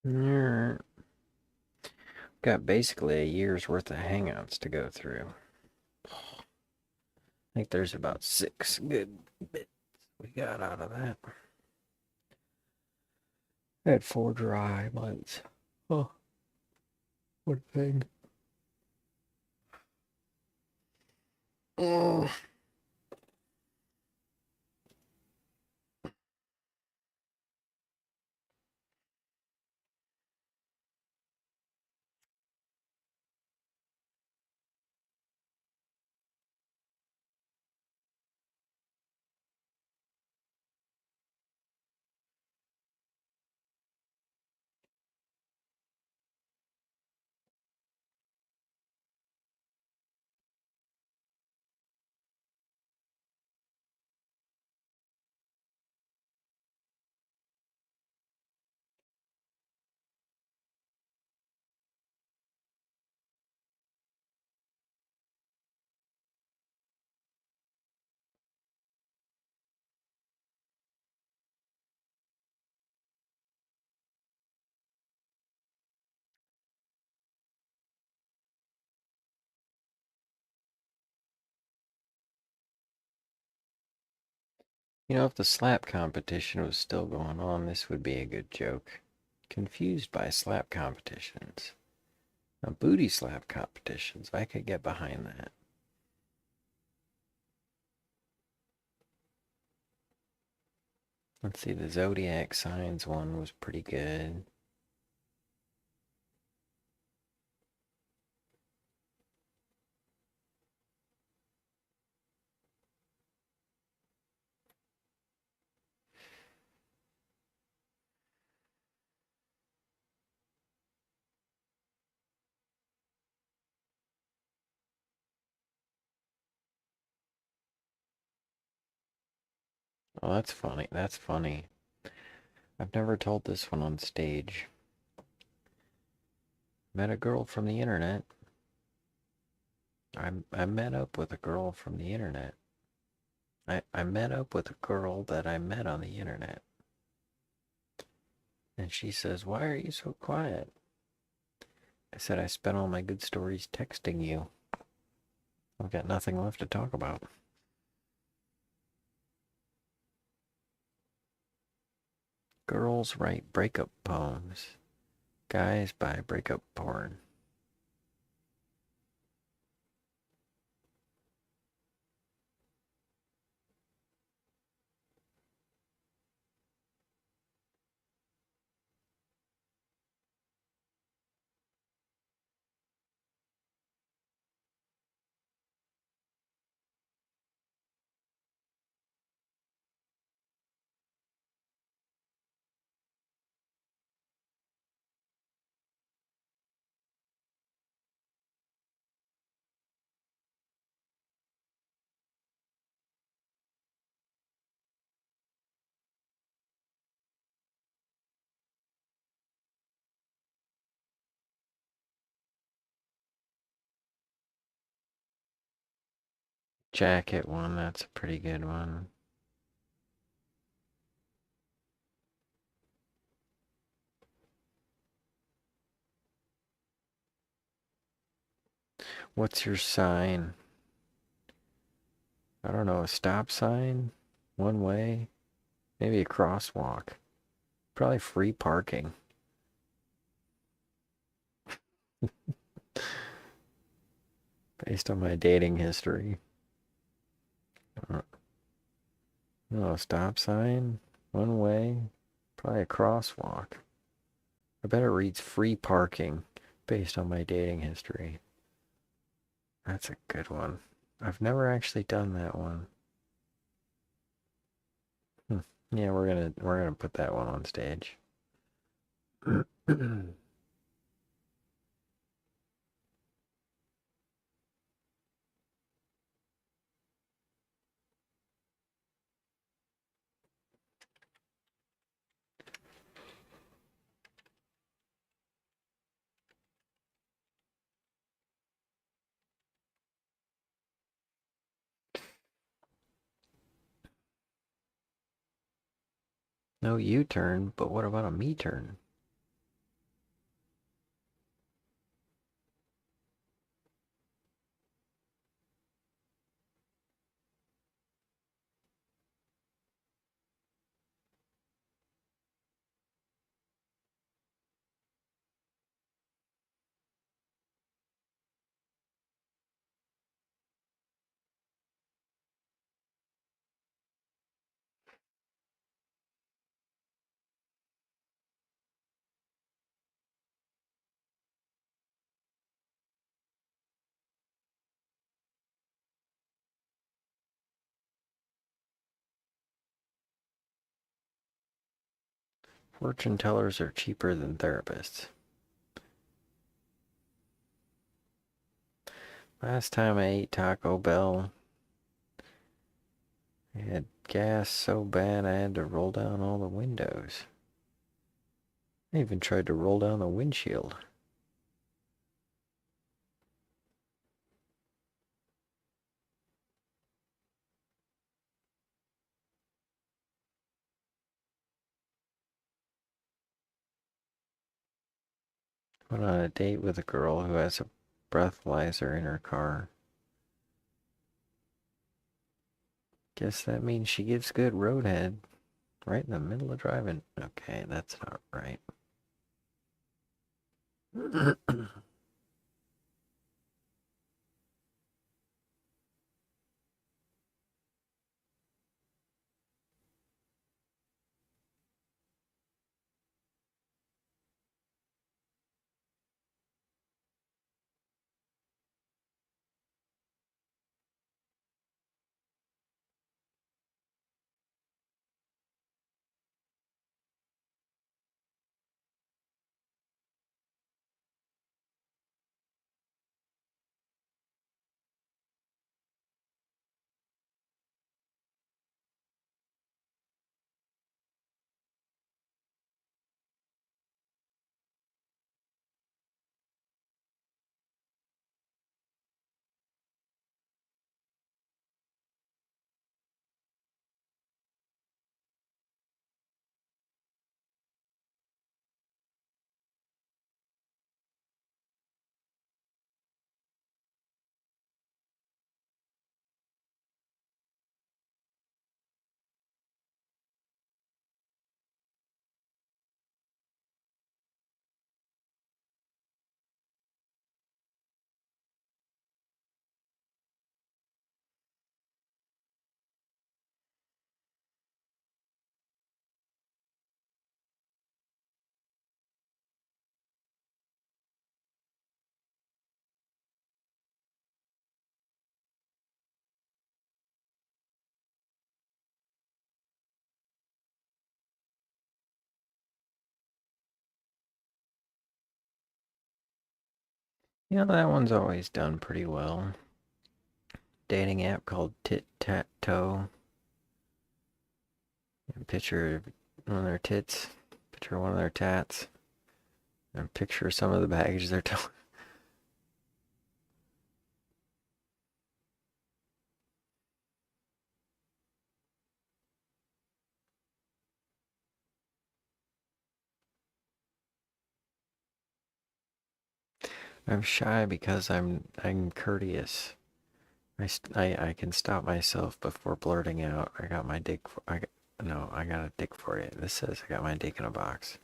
Alright. Got basically a year's worth of hangouts to go through. I think there's about 6 good bits we got out of that. I had 4 dry months. Oh, what a thing. Oh. You know, if the slap competition was still going on, this would be a good joke. Confused by slap competitions. Now, booty slap competitions, I could get behind that. Let's see, the zodiac signs one was pretty good. Oh, that's funny. That's funny. I've never told this one on stage. Met a girl from the internet. I met up with a girl from the internet. I met up with a girl that I met on the internet. And she says, "Why are you so quiet?" I said, "I spent all my good stories texting you. I've got nothing left to talk about." Girls write breakup poems. Guys buy breakup porn. Jacket one, that's a pretty good one. What's your sign? I don't know, a stop sign? One way? Maybe a crosswalk. Probably free parking. Based on my dating history. No, a stop sign? One way? Probably a crosswalk. I bet it reads free parking based on my dating history. That's a good one. I've never actually done that one. Yeah, we're gonna put that one on stage. No U-turn, but what about a me turn? Fortune tellers are cheaper than therapists. Last time I ate Taco Bell, I had gas so bad I had to roll down all the windows. I even tried to roll down the windshield. Went on a date with a girl who has a breathalyzer in her car. Guess that means she gives good roadhead right in the middle of driving. Okay, that's not right. You know, that one's always done pretty well. Dating app called Tit Tat Toe. Picture one of their tits, picture one of their tats, and picture some of the baggage they're towing. I'm shy because I'm courteous. I can stop myself before blurting out. I got my dick. No, I got a dick for you. This says I got my dick in a box.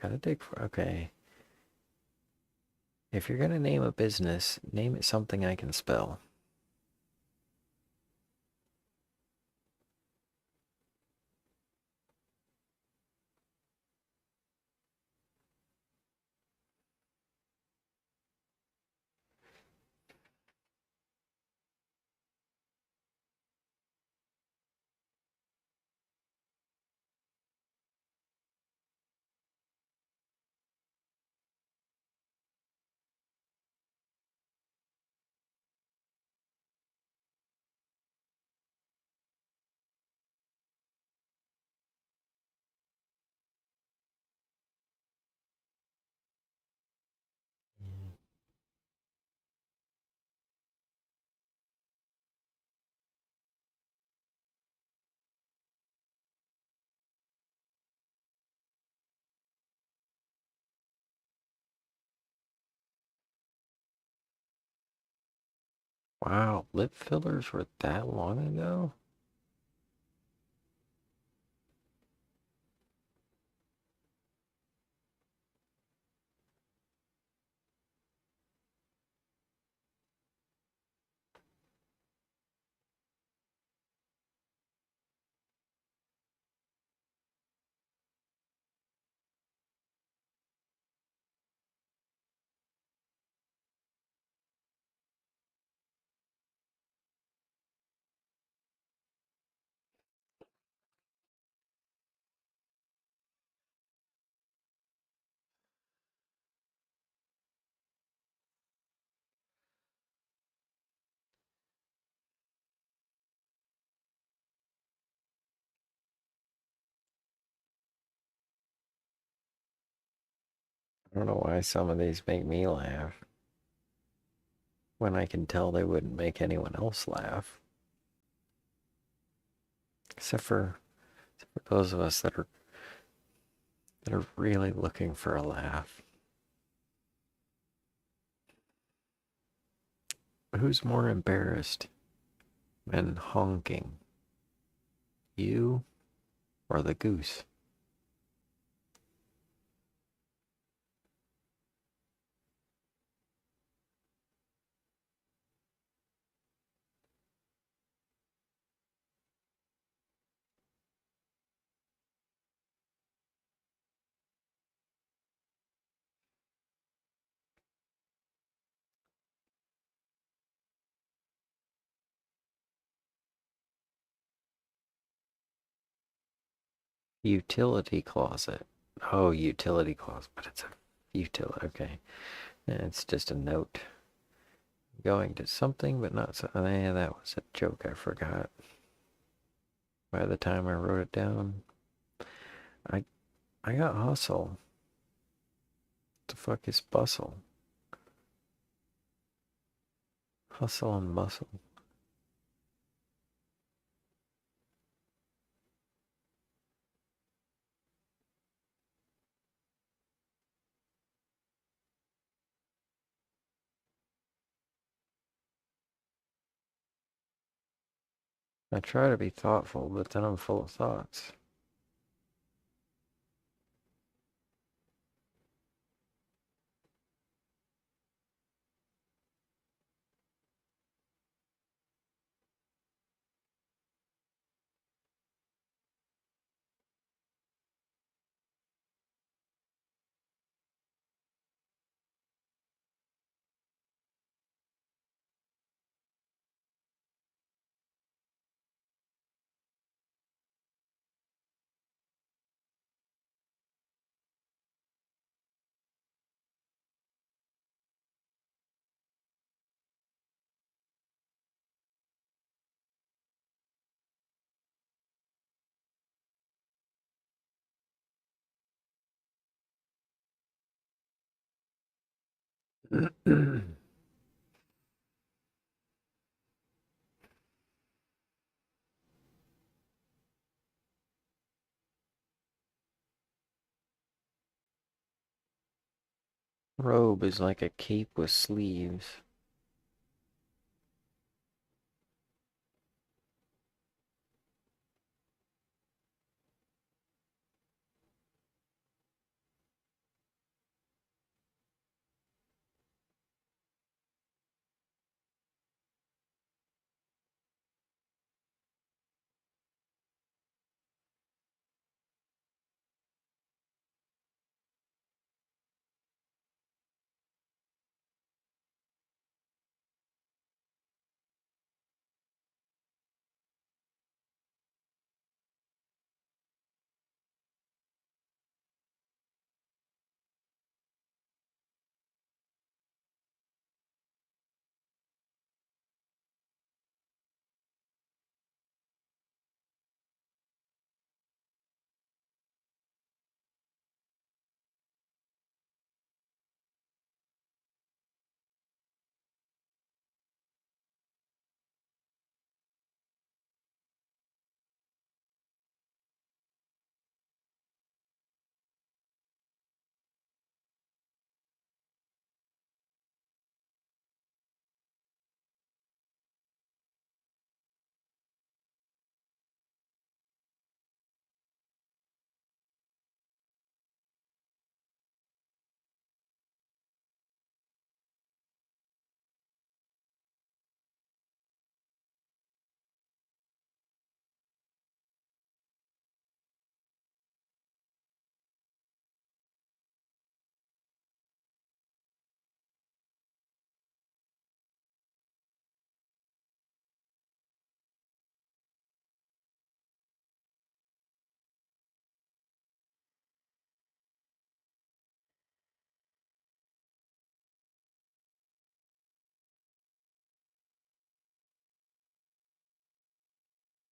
Got a dick for. Okay. If you're gonna name a business, name it something I can spell. Wow, lip fillers were that long ago? I don't know why some of these make me laugh when I can tell they wouldn't make anyone else laugh. Except for those of us that are really looking for a laugh. Who's more embarrassed when honking? You or the goose? Utility closet. Oh, utility closet, but it's a utility. Okay. It's just a note. Going to something, but not so. Yeah, that was a joke I forgot. By the time I wrote it down, I I got hustle. What the fuck is bustle? Hustle and bustle. I try to be thoughtful, but then I'm full of thoughts. Robe is like a cape with sleeves.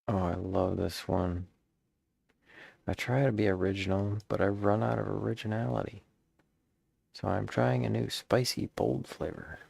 Oh, I love this one. I try to be original, but I run out of originality. So I'm trying a new spicy bold flavor.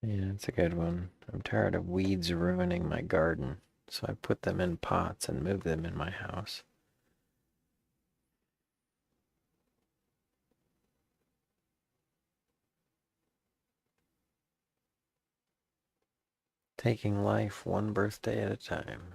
Yeah, it's a good one. I'm tired of weeds ruining my garden, so I put them in pots and move them in my house. Taking life one birthday at a time.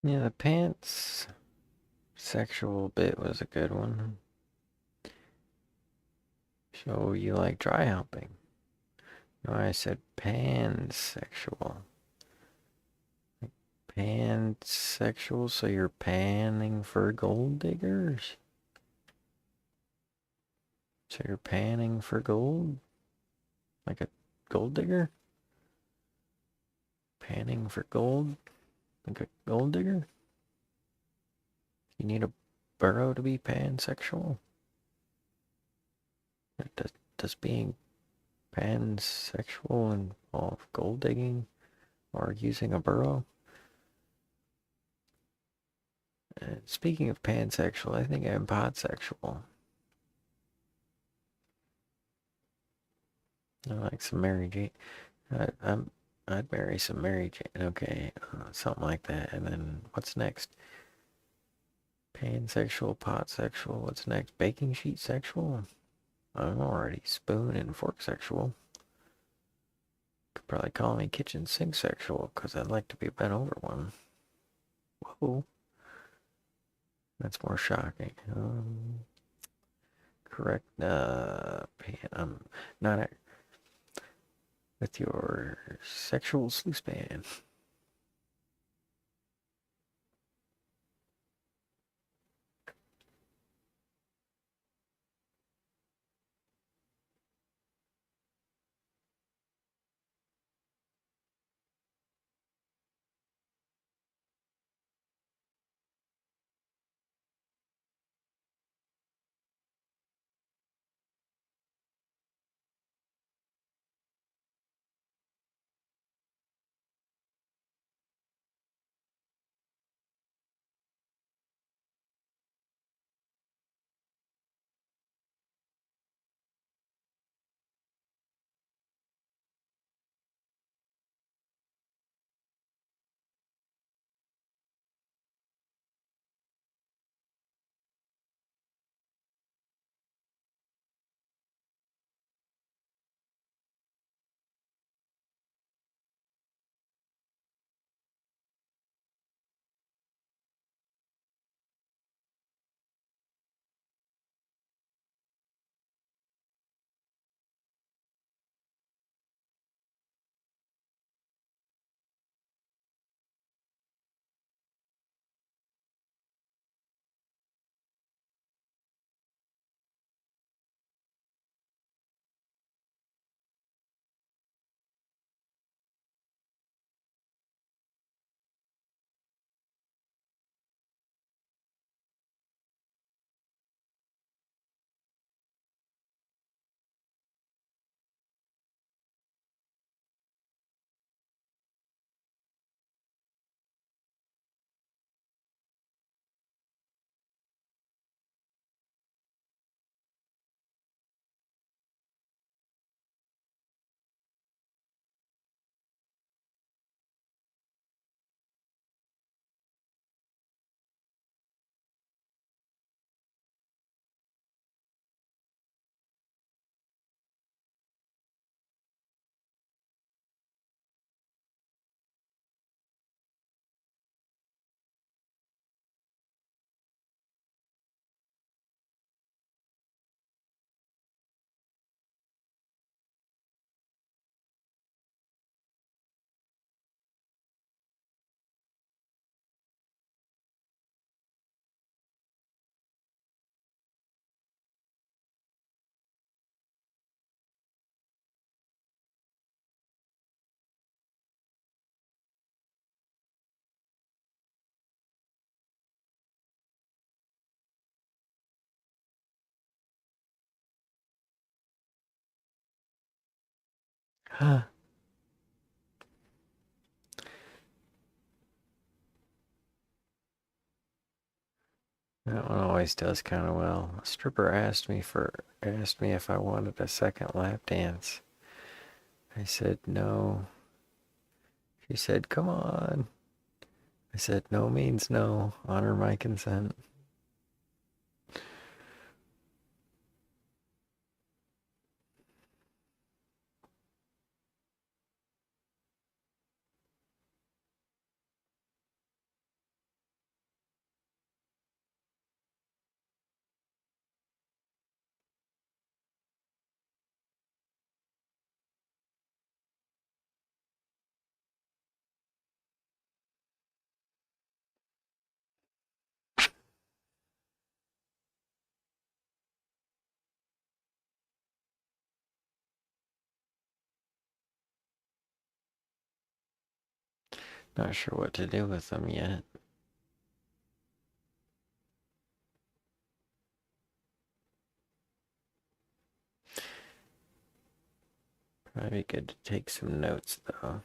Yeah, the pants sexual bit was a good one. So you like dry humping? No, I said pansexual. Pansexual, so you're panning for gold diggers? So you're panning for gold? Like a gold digger? Panning for gold? Like a gold digger? You need a burrow to be pansexual? Does being pansexual involve gold digging or using a burrow? Speaking of pansexual, I think I'm podsexual. I like some Mary Jane. I'd marry some Mary Jane. Okay, something like that. And then what's next? Pansexual, potsexual. What's next? Baking sheet sexual. I'm already spoon and fork sexual. Could probably call me kitchen sink sexual because I'd like to be bent over one. Whoa, that's more shocking. Correct. I'm not with your sexual sluice band. That one always does kind of well. A stripper asked me if I wanted a second lap dance. I said no. She said, "Come on." I said, "No means no. Honor my consent." Not sure what to do with them yet. Probably good to take some notes though.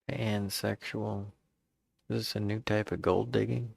Pansexual. Is this a new type of gold digging?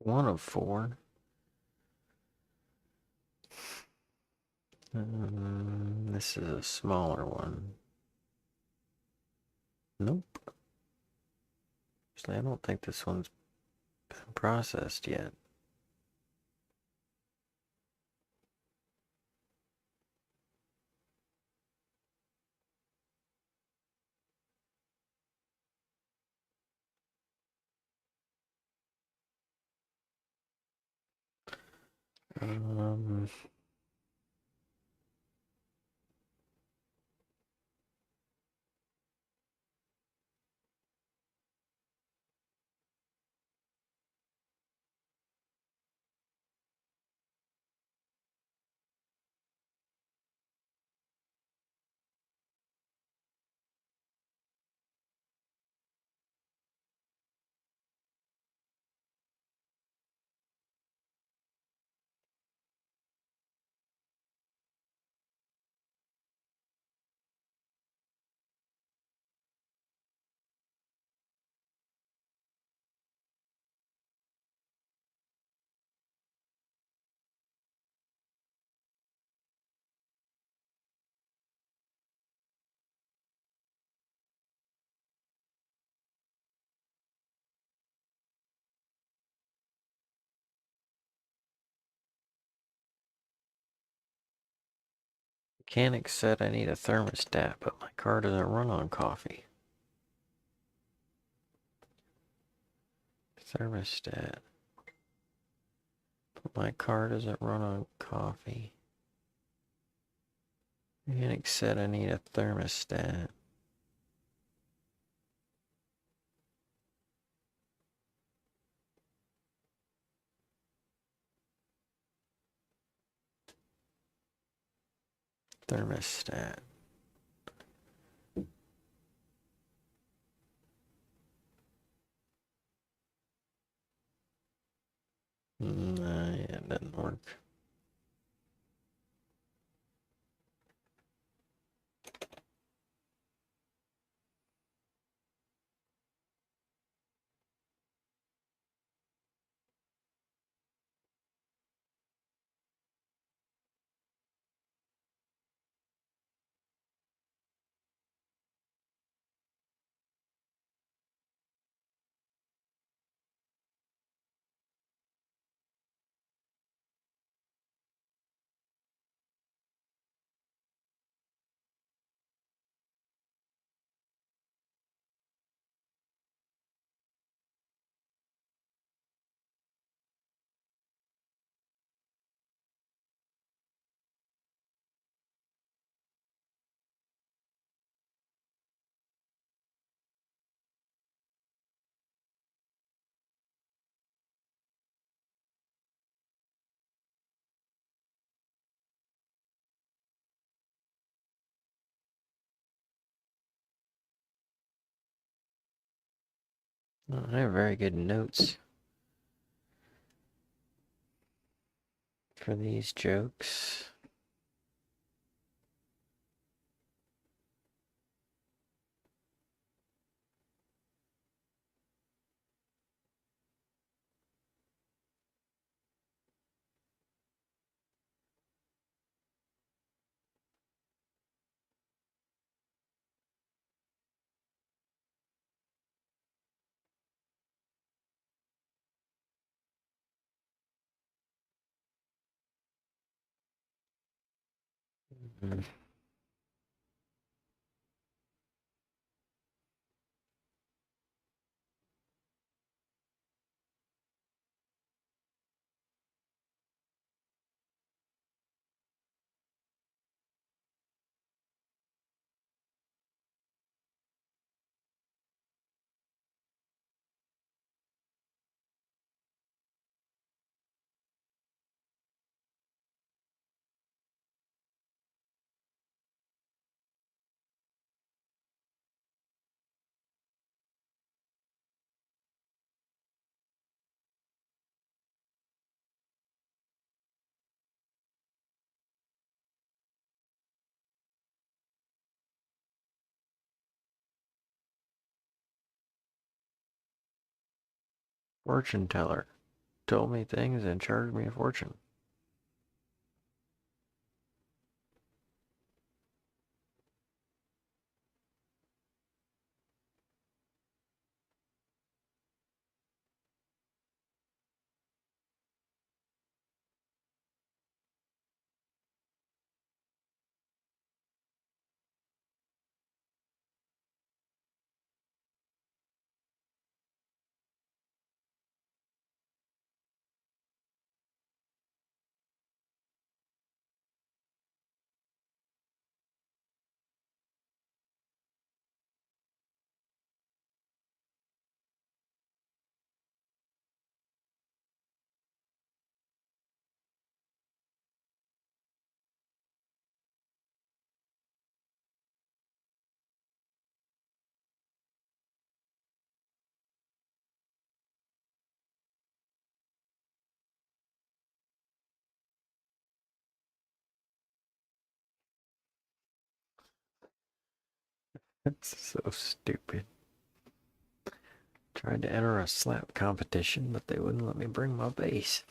One of four. This is a smaller one. Nope. Actually, I don't think this one's been processed yet. Um, Mechanic said I need a thermostat, but my car doesn't run on coffee. Thermostat. But my car doesn't run on coffee. Mechanic said I need a thermostat. Thermostat. Yeah, it doesn't work. I have very good notes for these jokes. Mm. Fortune teller. told me things and charged me a fortune. That's so stupid. Tried to enter a slap competition, but they wouldn't let me bring my base.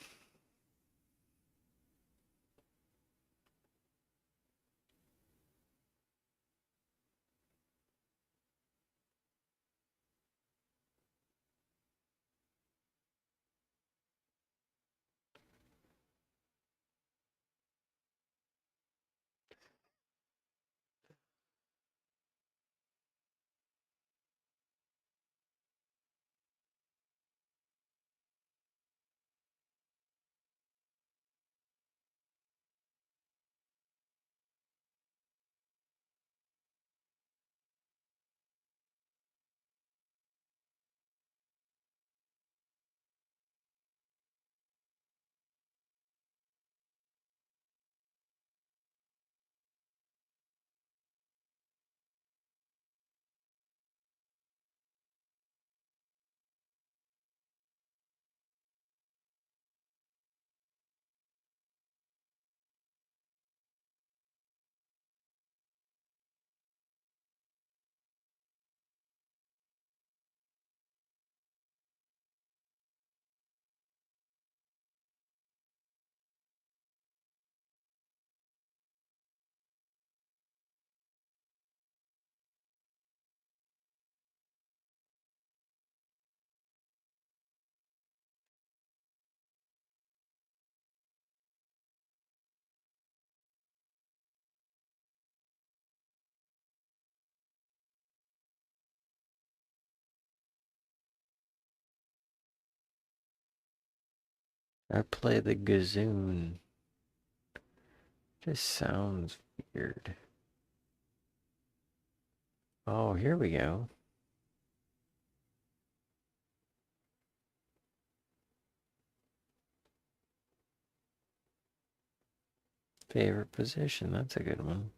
I play the gazoon. Just sounds weird. Oh, here we go. Favorite position, that's a good one.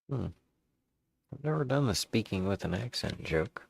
Hmm. I've never done the speaking with an accent joke.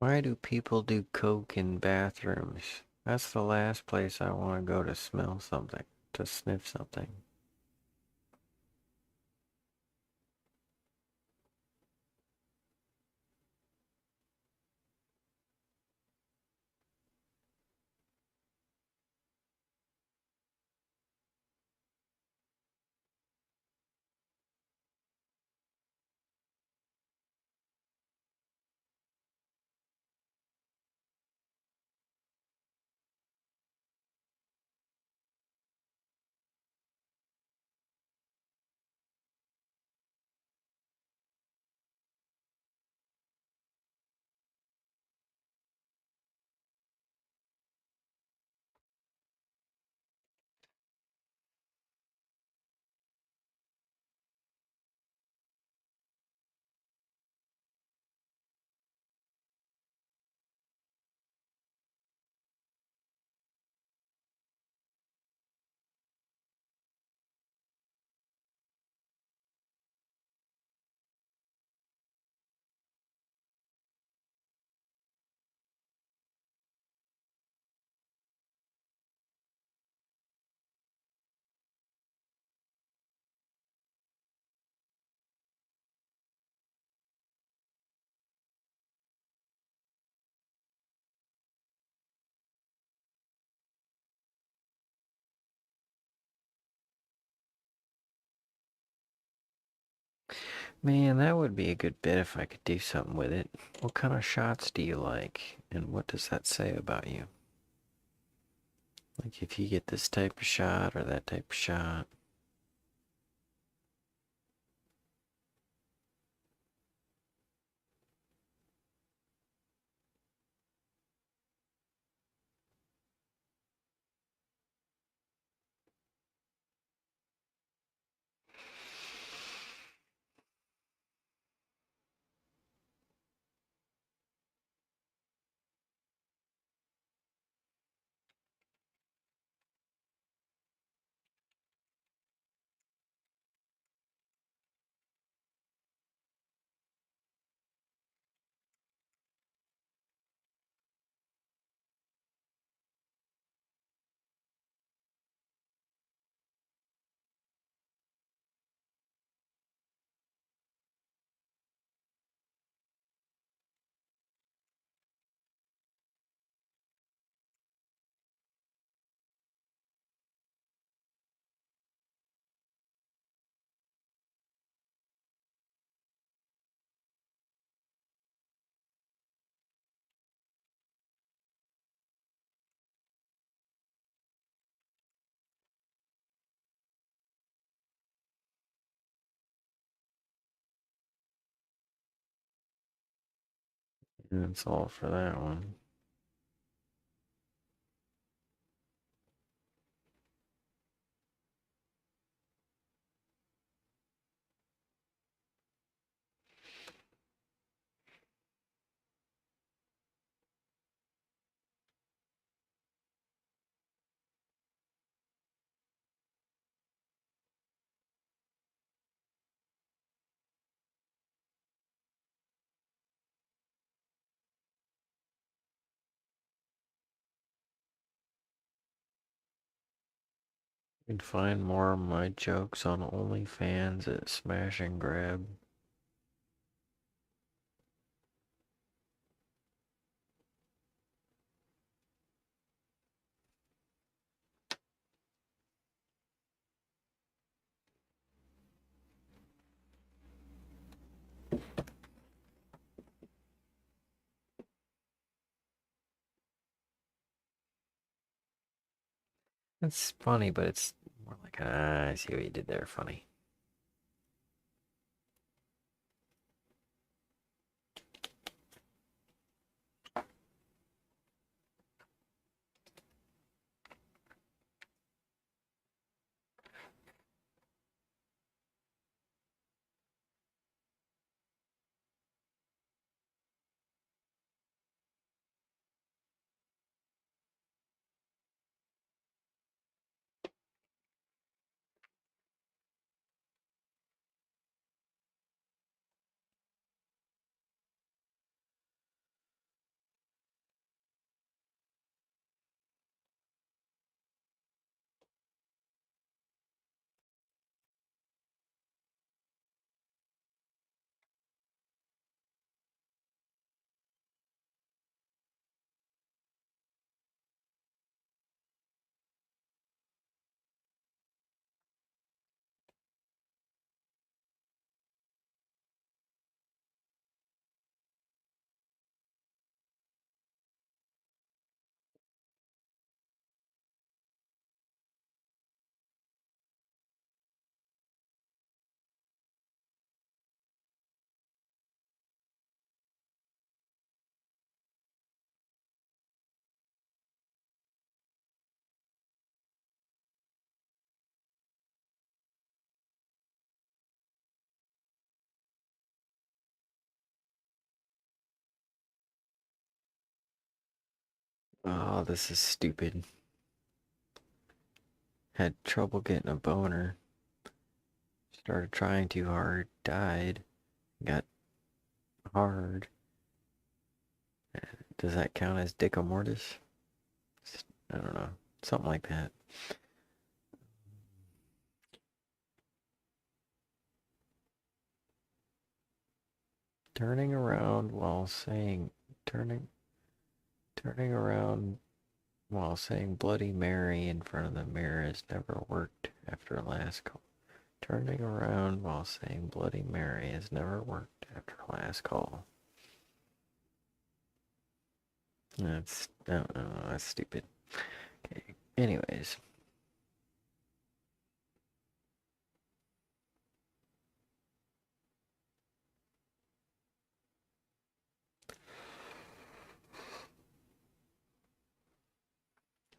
Why do people do coke in bathrooms? That's the last place I want to go to smell something, to sniff something. Man, that would be a good bit if I could do something with it. What kind of shots do you like? And what does that say about you? Like if you get this type of shot or that type of shot. And that's all for that one. You can find more of my jokes on OnlyFans at Smash and Grab. It's funny, but it's more like, I see what you did there, funny. Oh, this is stupid. Had trouble getting a boner. Started trying too hard. Died. Got hard. Does that count as Dickomortis? I don't know. Something like that. Turning around while saying turning around while saying Bloody Mary in front of the mirror has never worked after last call. Turning around while saying Bloody Mary has never worked after last call. That's, I don't know, that's stupid. Okay, anyways.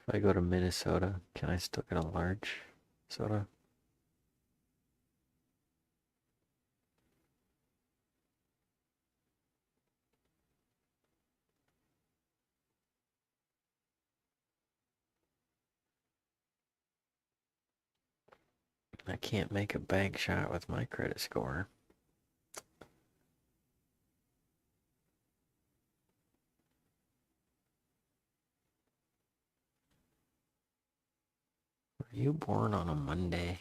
If I go to Minnesota, can I still get a large soda? I can't make a bank shot with my credit score. Were you born on a Monday?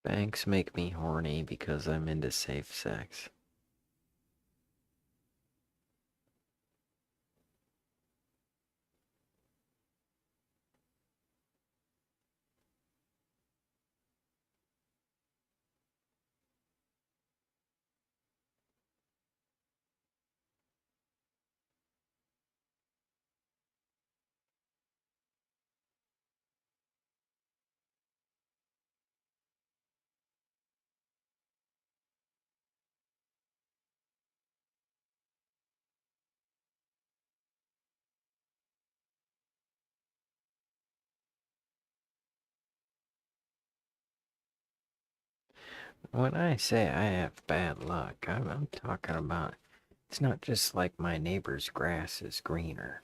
Banks make me horny because I'm into safe sex. When I say I have bad luck, I'm talking about it's not just like my neighbor's grass is greener.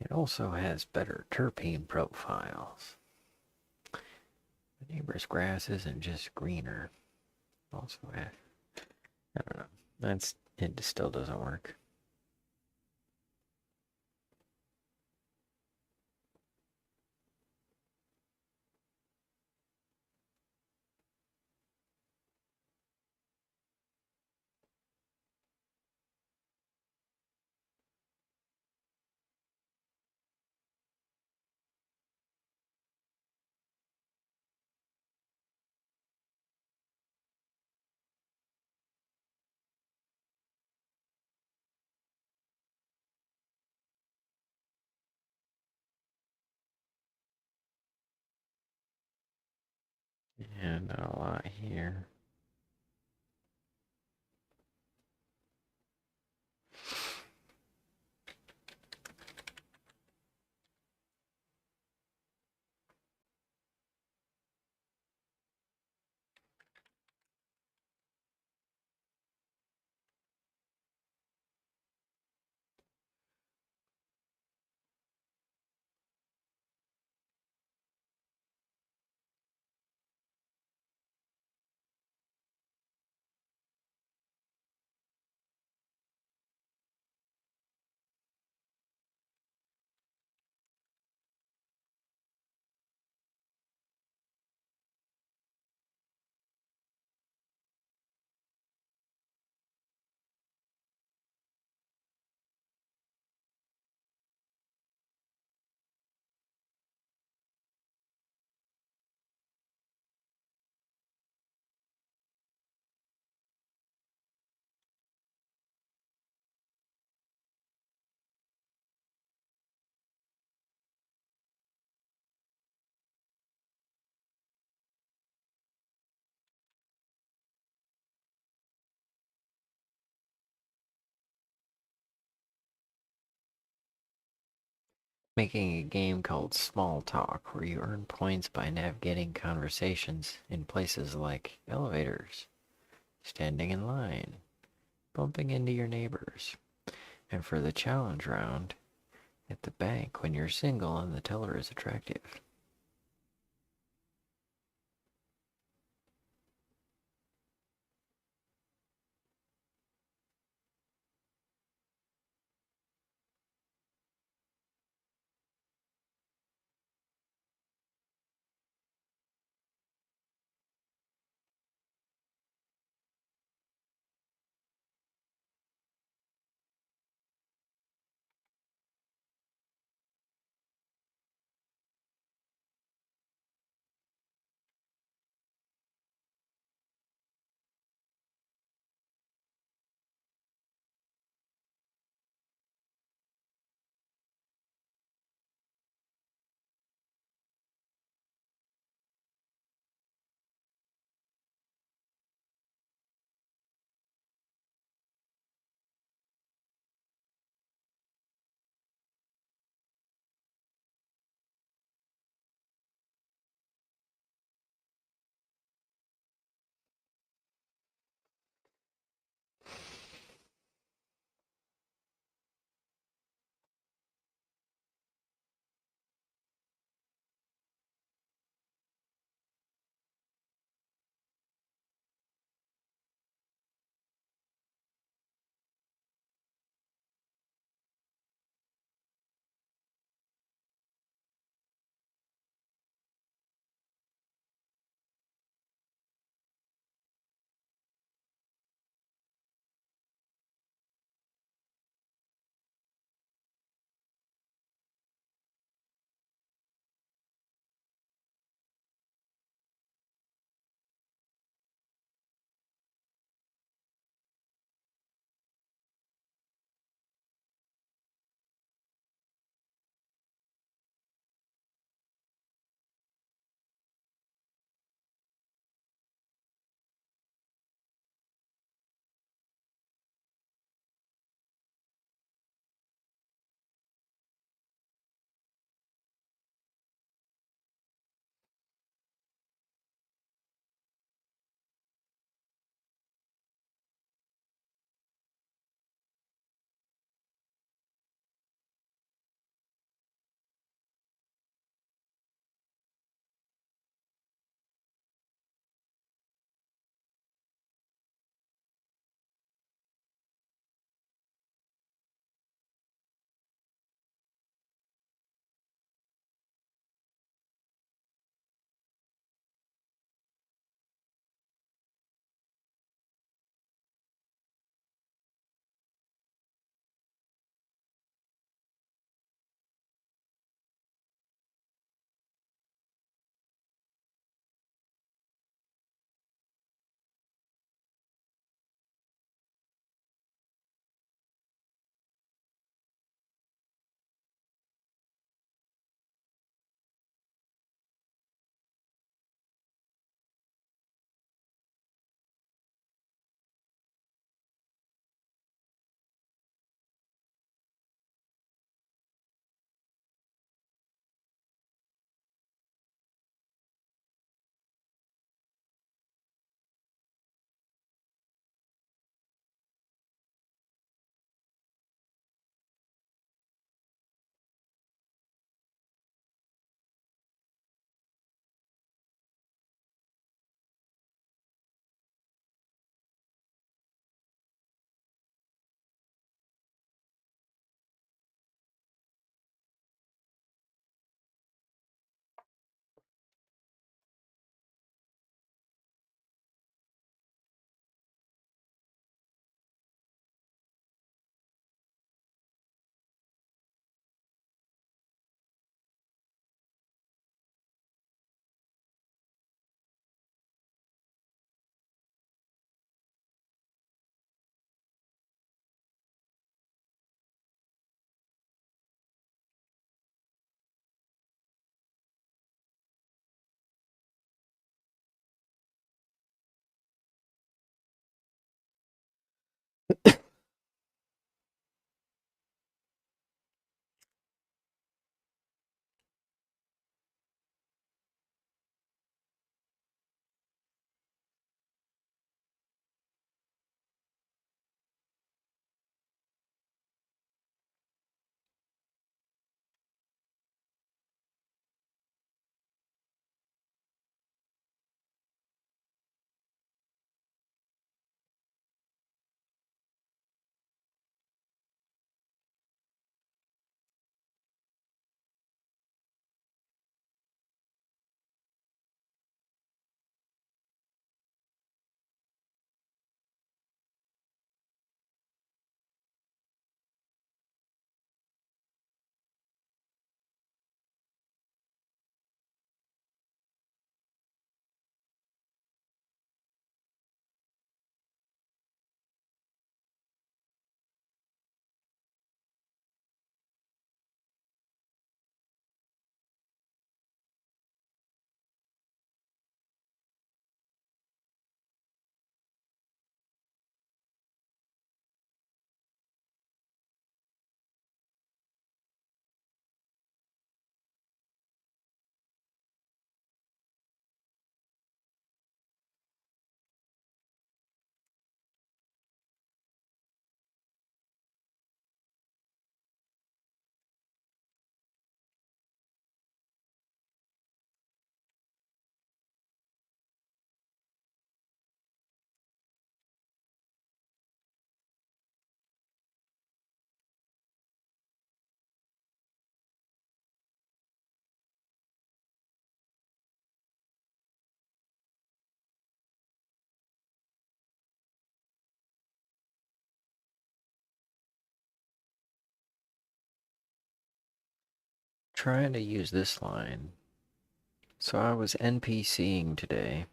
It also has better terpene profiles. My neighbor's grass isn't just greener. Also, I don't know. It still doesn't work. And a lot here. making a game called Small Talk, where you earn points by navigating conversations in places like elevators, standing in line, bumping into your neighbors. And for the challenge round, at the bank when you're single and the teller is attractive. trying to use this line. So I was NPCing today.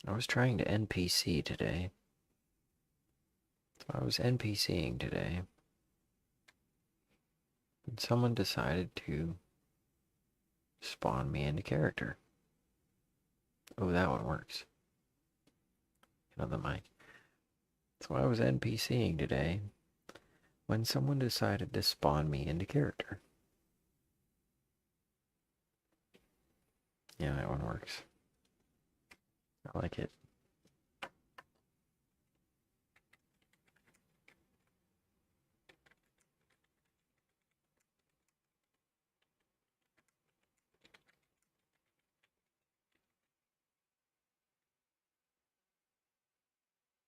I was trying to NPC today. So I was NPCing today. And someone decided to spawn me into character. Oh, that one works. Another mic. So I was NPCing today when someone decided to spawn me into character. Yeah, that one works. I like it.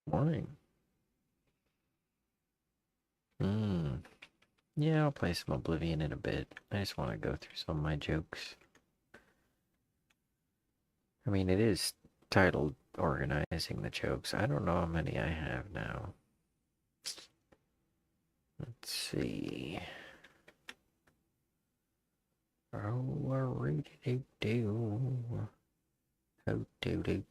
Morning. Yeah, I'll play some Oblivion in a bit. I just want to go through some of my jokes. I mean, it is titled Organizing the Jokes. I don't know how many I have now. Let's see. Oh, do. Oh, do.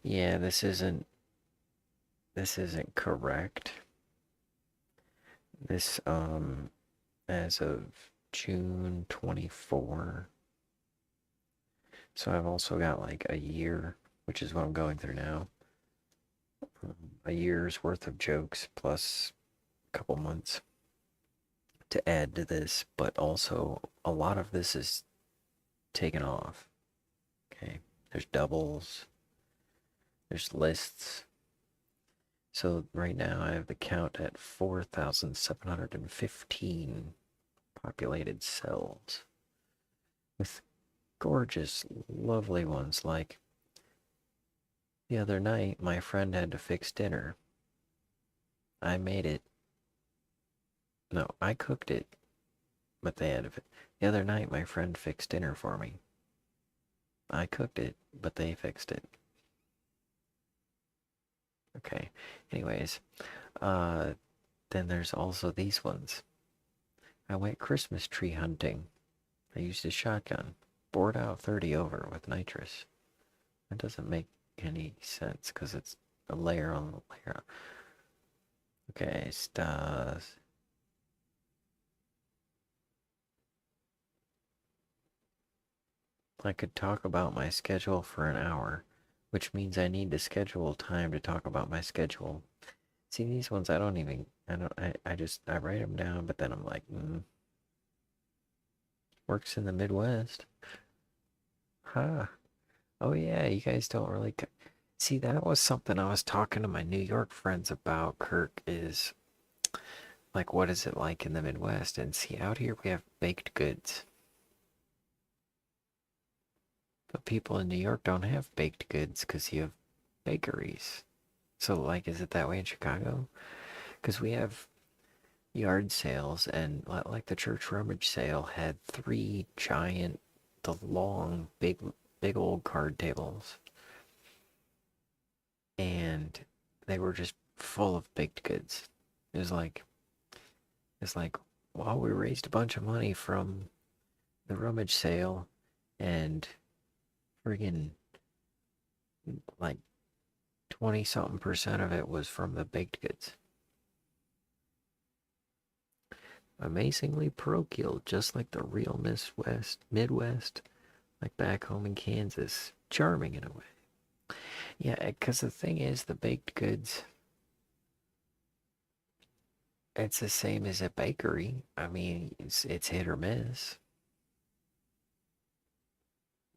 Yeah, this isn't correct. This, as of June 24. So I've also got like a year, which is what I'm going through now. A year's worth of jokes plus a couple months to add to this, but also a lot of this is taken off. Okay, there's doubles, there's lists. So right now I have the count at 4,715 populated cells with gorgeous, lovely ones. Like the other night, my friend had to fix dinner. I made it. No, I cooked it, but they had to. The other night, my friend fixed dinner for me. I cooked it, but they fixed it. Okay. Anyways, then there's also these ones. I went Christmas tree hunting. I used a shotgun. Bored out 30 over with nitrous. That doesn't make any sense because it's a layer on the layer. Okay, stars. I could talk about my schedule for an hour, which means I need to schedule time to talk about my schedule. See, these ones I don't even, I write them down, but then I'm like, works in the Midwest. Huh. Oh yeah, you guys don't really, see, that was something I was talking to my New York friends about, Kirk, is like, what is it like in the Midwest? And see, out here we have baked goods. But people in New York don't have baked goods because you have bakeries. So, like, is it that way in Chicago? Because we have yard sales, and like the church rummage sale had 3 giant, the long, big old card tables. And they were just full of baked goods. It was like, well, we raised a bunch of money from the rummage sale, and friggin' like 20 something percent of it was from the baked goods. Amazingly parochial, just like the real Midwest, like back home in Kansas. Charming in a way. Yeah, because the thing is, the baked goods, it's the same as a bakery. I mean, it's hit or miss.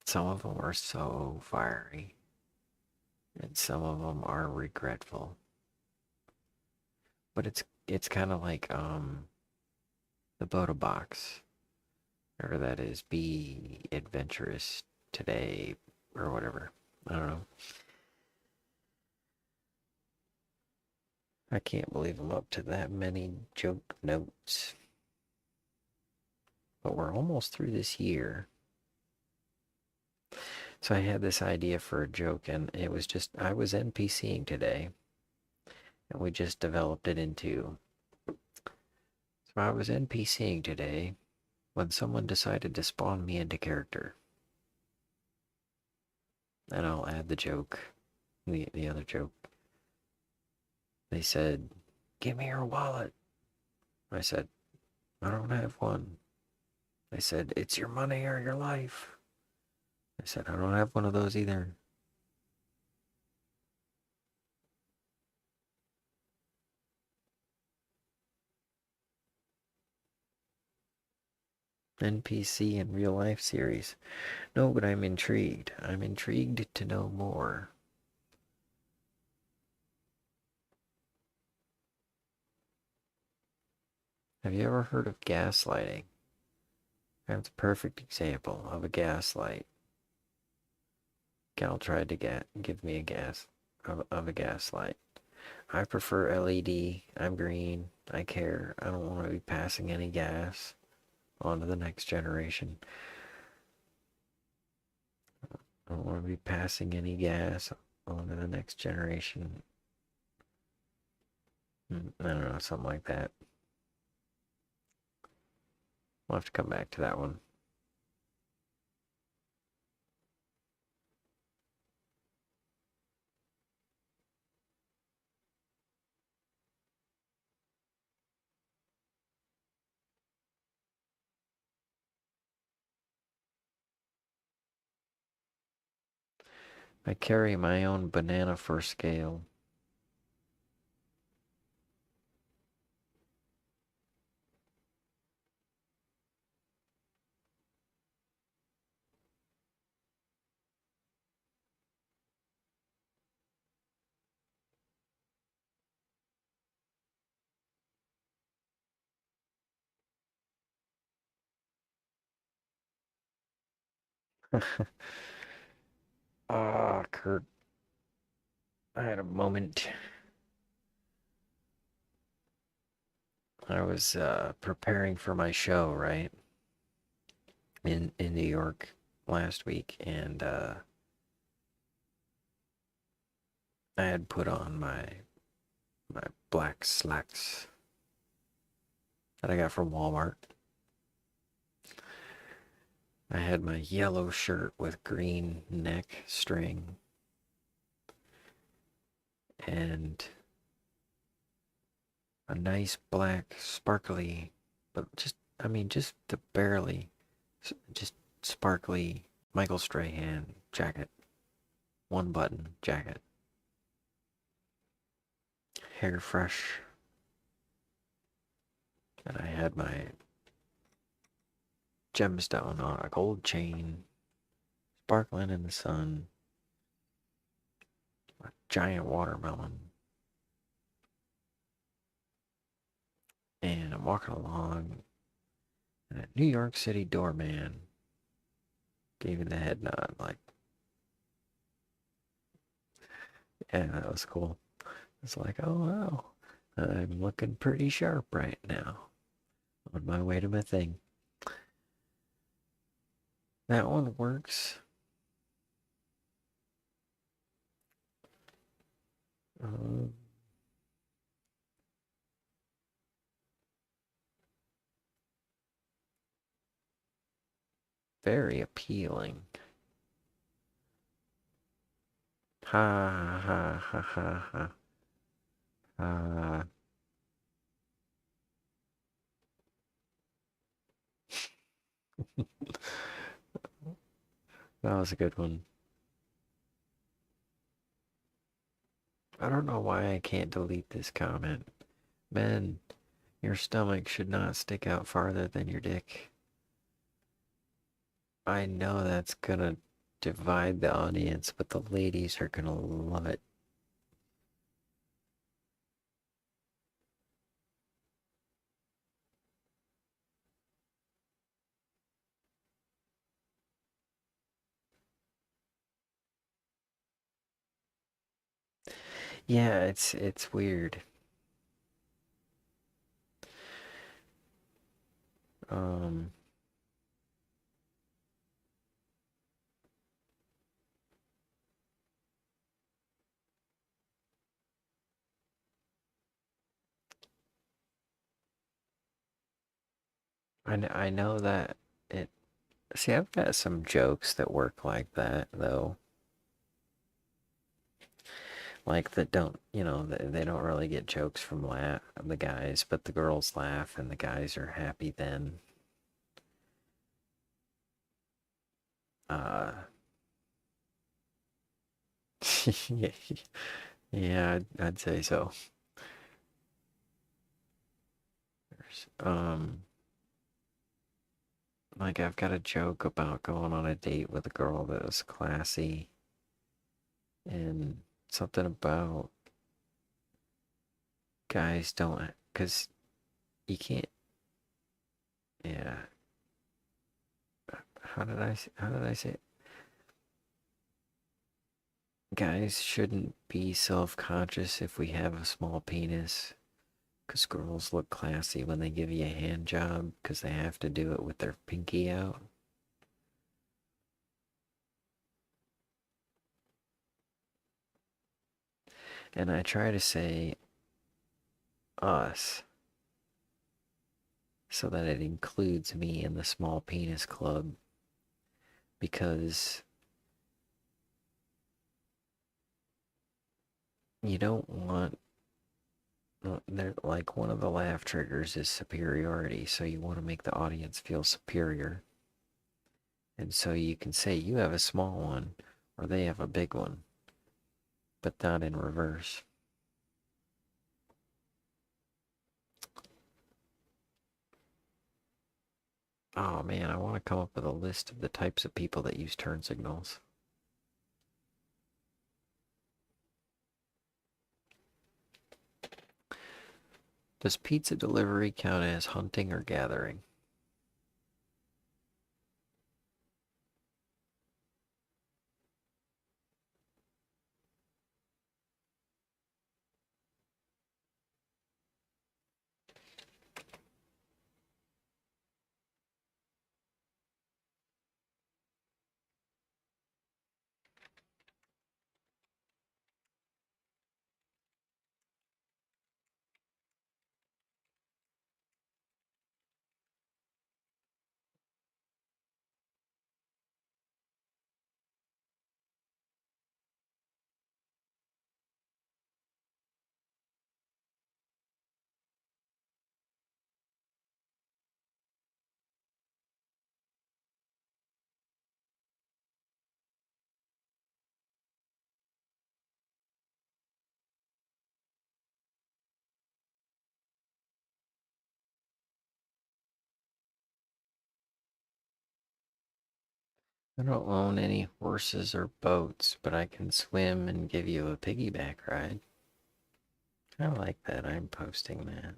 Some of them are so fiery, and some of them are regretful. But it's kind of like the Boda box, whatever that is. Be adventurous today, or whatever. I don't know. I can't believe I'm up to that many joke notes. But we're almost through this year. So I had this idea for a joke, and it was just, I was NPCing today, and we just developed it into. So I was NPCing today when someone decided to spawn me into character. And I'll add the joke, the other joke. They said, "Give me your wallet." I said, "I don't have one." They said, "It's your money or your life." I said, "I don't have one of those either." NPC in real life series. No, but I'm intrigued. I'm intrigued to know more. Have you ever heard of gaslighting? That's a perfect example of a gaslight. Gal tried to give me a of a gaslight. I prefer LED. I'm green. I care. I don't want to be passing any gas on to the next generation. I don't want to be passing any gas on to the next generation. I don't know, something like that. We'll have to come back to that one. I carry my own banana for scale. Ah, Kurt. I had a moment. I was preparing for my show, right? In New York last week, and I had put on my black slacks that I got from Walmart. I had my yellow shirt with green neck string and a nice black sparkly, but just, I mean, just the barely, just sparkly Michael Strahan jacket. One button jacket. Hair fresh. And I had my gemstone on a gold chain, sparkling in the sun. A giant watermelon. And I'm walking along, and a New York City doorman gave me the head nod, like, yeah, that was cool. It's like, oh wow, I'm looking pretty sharp right now. On my way to my thing. That one works. Um, very appealing. Ha ha ha ha ha. That was a good one. I don't know why I can't delete this comment. Men, your stomach should not stick out farther than your dick. I know that's gonna divide the audience, but the ladies are gonna love it. Yeah, it's weird. Um I know that it. See, I've got some jokes that work like that though. Like that don't, they don't really get jokes from the guys, but the girls laugh and the guys are happy then. Uh, yeah, yeah, I'd say so. Um, like I've got a joke about going on a date with a girl that was classy and something about guys don't, cause you can't. Yeah, how did I say it? Guys shouldn't be self-conscious if we have a small penis. Because girls look classy when they give you a hand job because they have to do it with their pinky out. And I try to say us so that it includes me in the small penis club because you don't want, like one of the laugh triggers is superiority, so you want to make the audience feel superior. And so you can say you have a small one or they have a big one, but not in reverse. Oh man, I want to come up with a list of the types of people that use turn signals. Does pizza delivery count as hunting or gathering? I don't own any horses or boats, but I can swim and give you a piggyback ride. I like that. I'm posting that.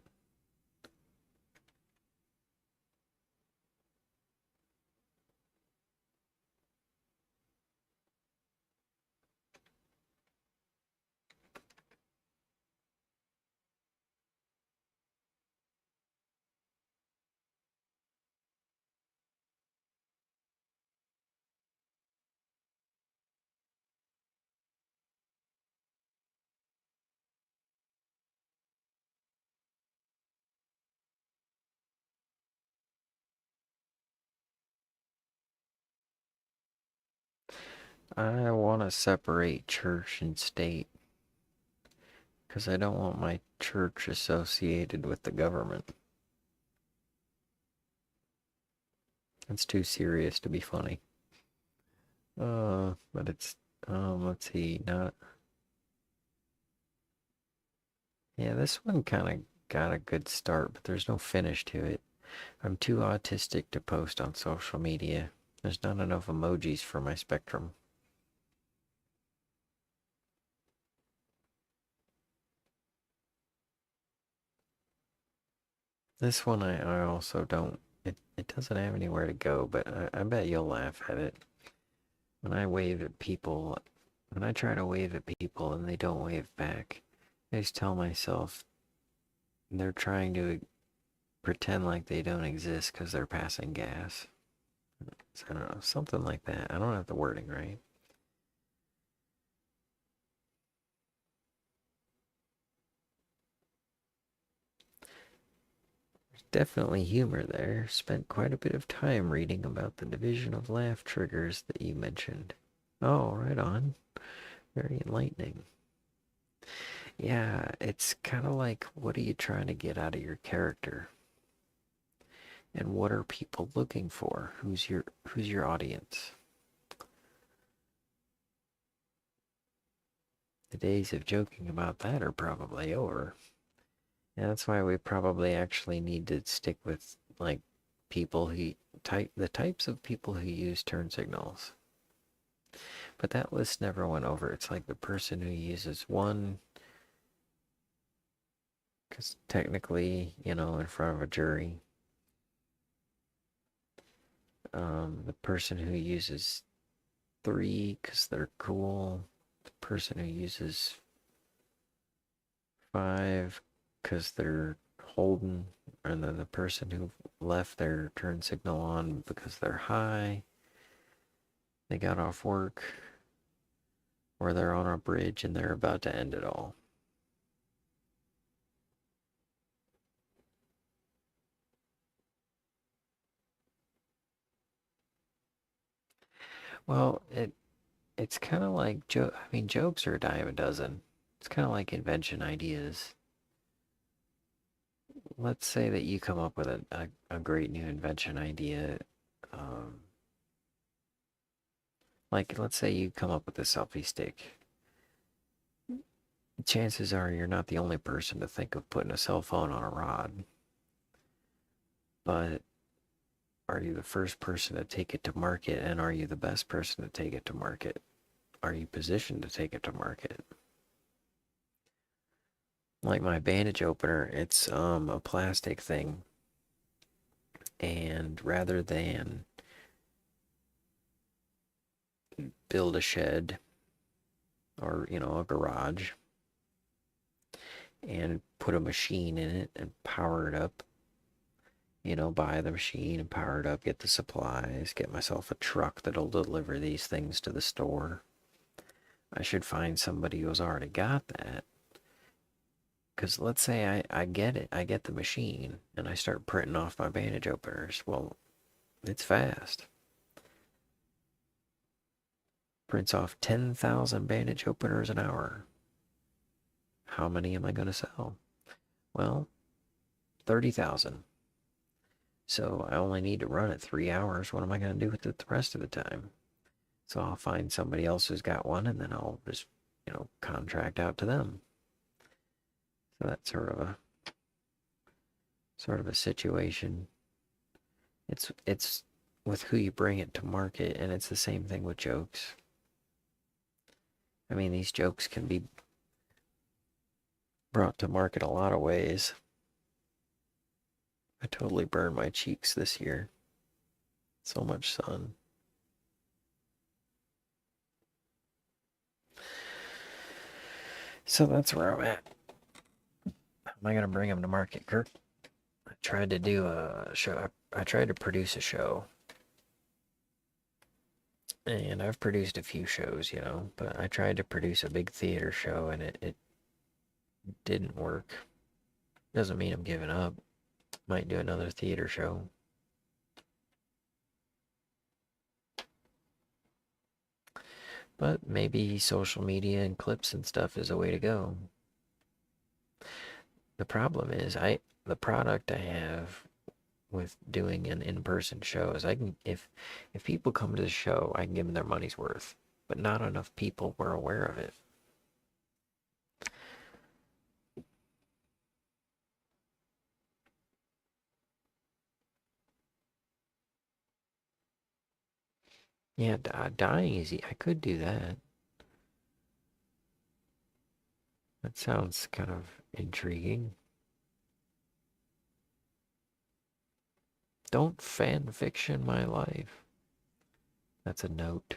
I want to separate church and state because I don't want my church associated with the government. It's too serious to be funny. But it's, let's see, not, yeah, this one kind of got a good start, but there's no finish to it. I'm too autistic to post on social media. There's not enough emojis for my spectrum. This one I also don't, it doesn't have anywhere to go, but I bet you'll laugh at it. When I wave at people, when I try to wave at people and they don't wave back, I just tell myself they're trying to pretend like they don't exist because they're passing gas. So, I don't know, something like that. I don't have the wording right. There's definitely humor there. Spent quite a bit of time reading about the division of laugh triggers that you mentioned. Oh, right on. Very enlightening. Yeah, it's kind of like, what are you trying to get out of your character? And what are people looking for? Who's your audience? The days of joking about that are probably over. And that's why we probably actually need to stick with like people who the types of people who use turn signals. But that list never went over. It's like the person who uses one, because technically, in front of a jury, the person who uses three because they're cool, the person who uses five because they're holding, and then the person who left their turn signal on because they're high, they got off work, or they're on a bridge and they're about to end it all. Well, it's kind of like jokes are a dime a dozen. It's kind of like invention ideas. Let's say that you come up with a great new invention idea. Um, like, let's say you come up with a selfie stick. Chances are you're not the only person to think of putting a cell phone on a rod. But are you the first person to take it to market, and are you the best person to take it to market? Are you positioned to take it to market? Like my bandage opener, it's a plastic thing, and rather than build a shed or a garage and put a machine in it and power it up, buy the machine and power it up, get the supplies, get myself a truck that'll deliver these things to the store. I should find somebody who's already got that. Because let's say I get it, I get the machine, and I start printing off my bandage openers. Well, it's fast. Prints off 10,000 bandage openers an hour. How many am I going to sell? Well, 30,000. So I only need to run it 3 hours. What am I going to do with it the rest of the time? So I'll find somebody else who's got one, and then I'll just, contract out to them. So that's sort of a situation. It's with who you bring it to market, and it's the same thing with jokes. I mean, these jokes can be brought to market a lot of ways. I totally burned my cheeks this year. So much sun. So that's where I'm at. How am I going to bring them to market, Kirk? I tried to do a show. I tried to produce a show. And I've produced a few shows, but I tried to produce a big theater show, and it didn't work. Doesn't mean I'm giving up. Might do another theater show. But maybe social media and clips and stuff is a way to go. The problem is the product I have with doing an in-person show is if people come to the show, I can give them their money's worth, but not enough people were aware of it. Yeah, dying easy. I could do that. That sounds kind of intriguing. Don't fan fiction my life. That's a note.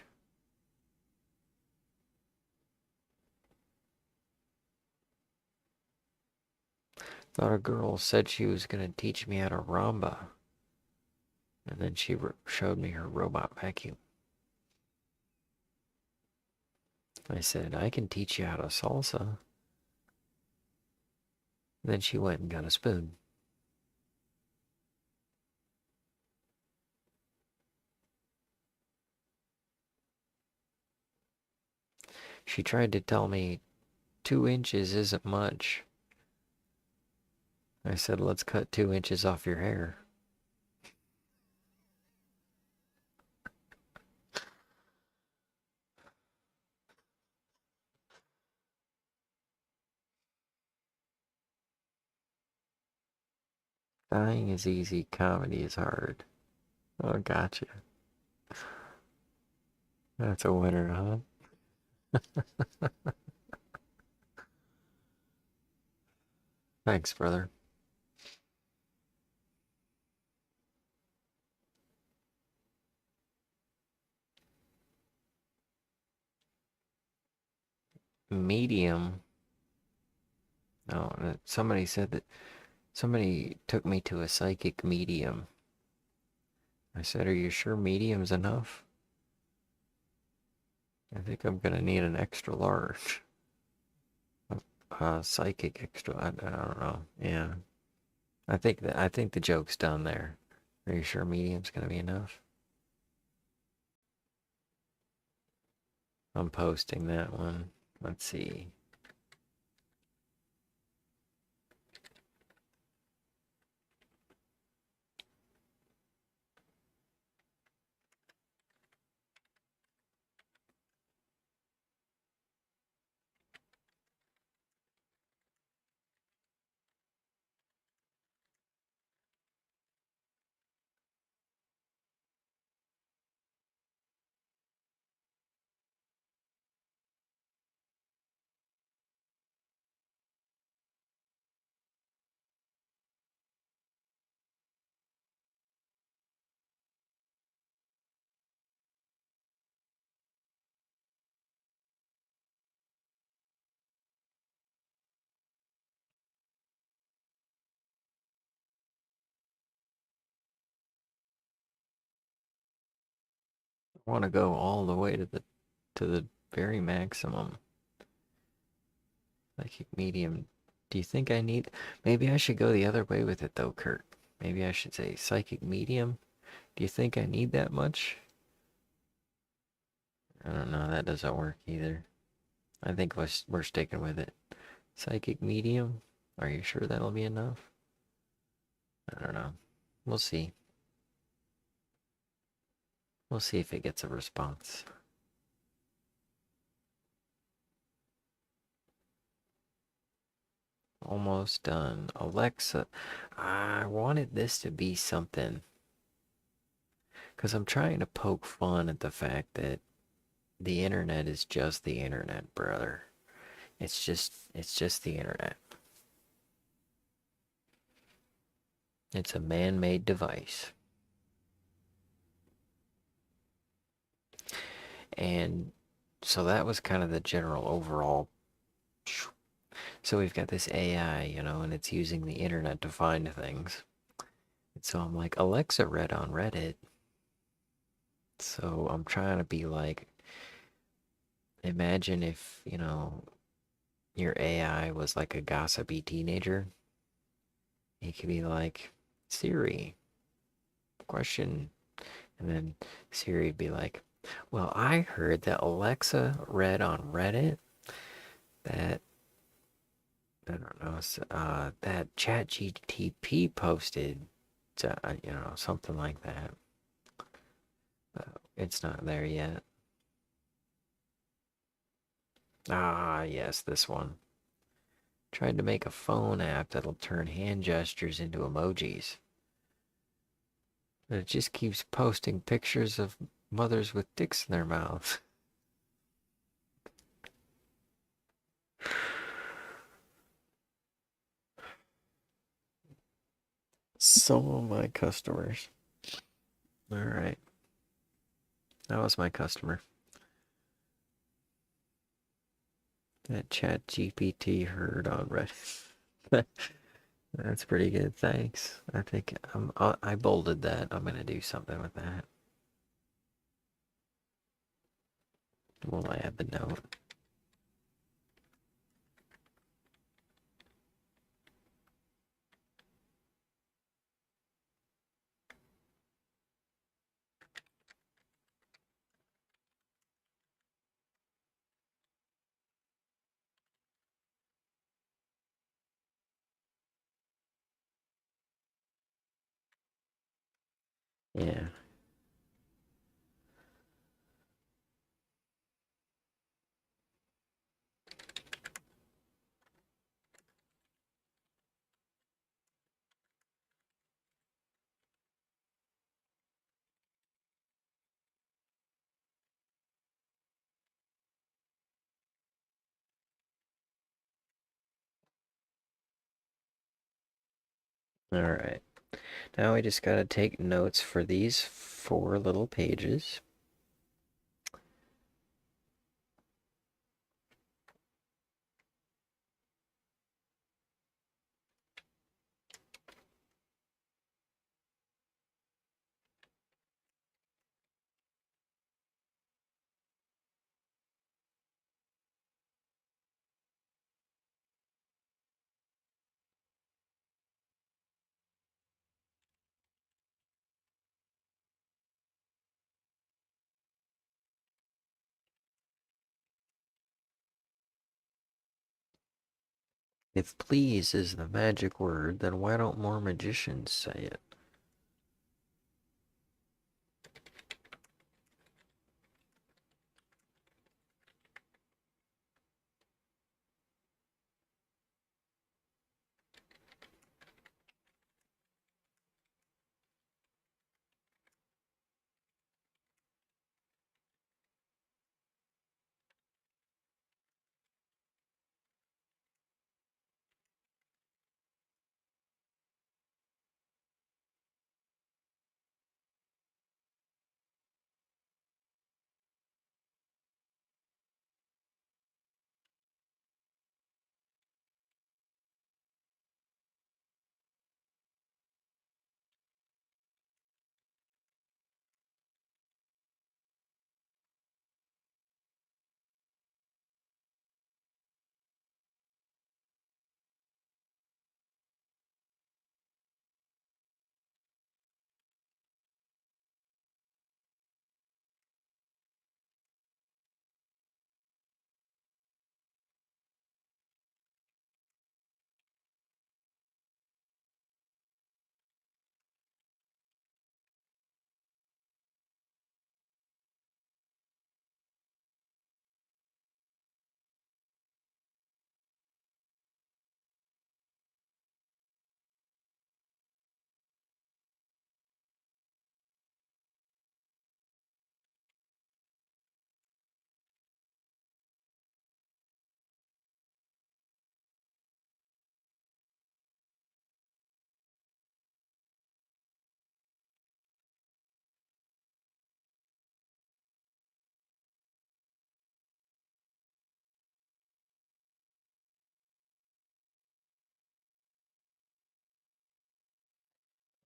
Thought a girl said she was going to teach me how to ramba. And then she showed me her robot vacuum. I said, I can teach you how to salsa. Then she went and got a spoon. She tried to tell me 2 inches isn't much. I said, let's cut 2 inches off your hair. Dying is easy, comedy is hard. Oh, gotcha. That's a winner, huh? Thanks, brother. Medium. No, somebody said that somebody took me to a psychic medium. I said, are you sure medium's enough? I think I'm gonna need an extra large. Psychic extra. I don't know. Yeah, I think the joke's done there. Are you sure medium's gonna be enough? I'm posting that one. Let's see. I want to go all the way to the very maximum. Psychic medium. Do you think I need? Maybe I should go the other way with it though, Kurt. Maybe I should say psychic medium. Do you think I need that much? I don't know. That doesn't work either. I think we're sticking with it. Psychic medium. Are you sure that'll be enough? I don't know. We'll see. We'll see if it gets a response. Almost done. Alexa, I wanted this to be something. Because I'm trying to poke fun at the fact that the internet is just the internet, brother. It's just the internet. It's a man-made device. And so that was kind of the general overall. So we've got this AI, and it's using the internet to find things. And so I'm like, Alexa read on Reddit. So I'm trying to be like, imagine if, your AI was like a gossipy teenager. It could be like, Siri, question. And then Siri would be like, well, I heard that Alexa read on Reddit that, I don't know, that ChatGPT posted, something like that. It's not there yet. Ah, yes, this one. Tried to make a phone app that'll turn hand gestures into emojis. But it just keeps posting pictures of mothers with dicks in their mouths. Some of my customers. All right. That was my customer. That Chat GPT heard on Reddit. That's pretty good. Thanks. I think I bolded that. I'm gonna do something with that. We'll add the note. Yeah. Alright. Now we just gotta take notes for these 4 little pages. If please is the magic word, then why don't more magicians say it?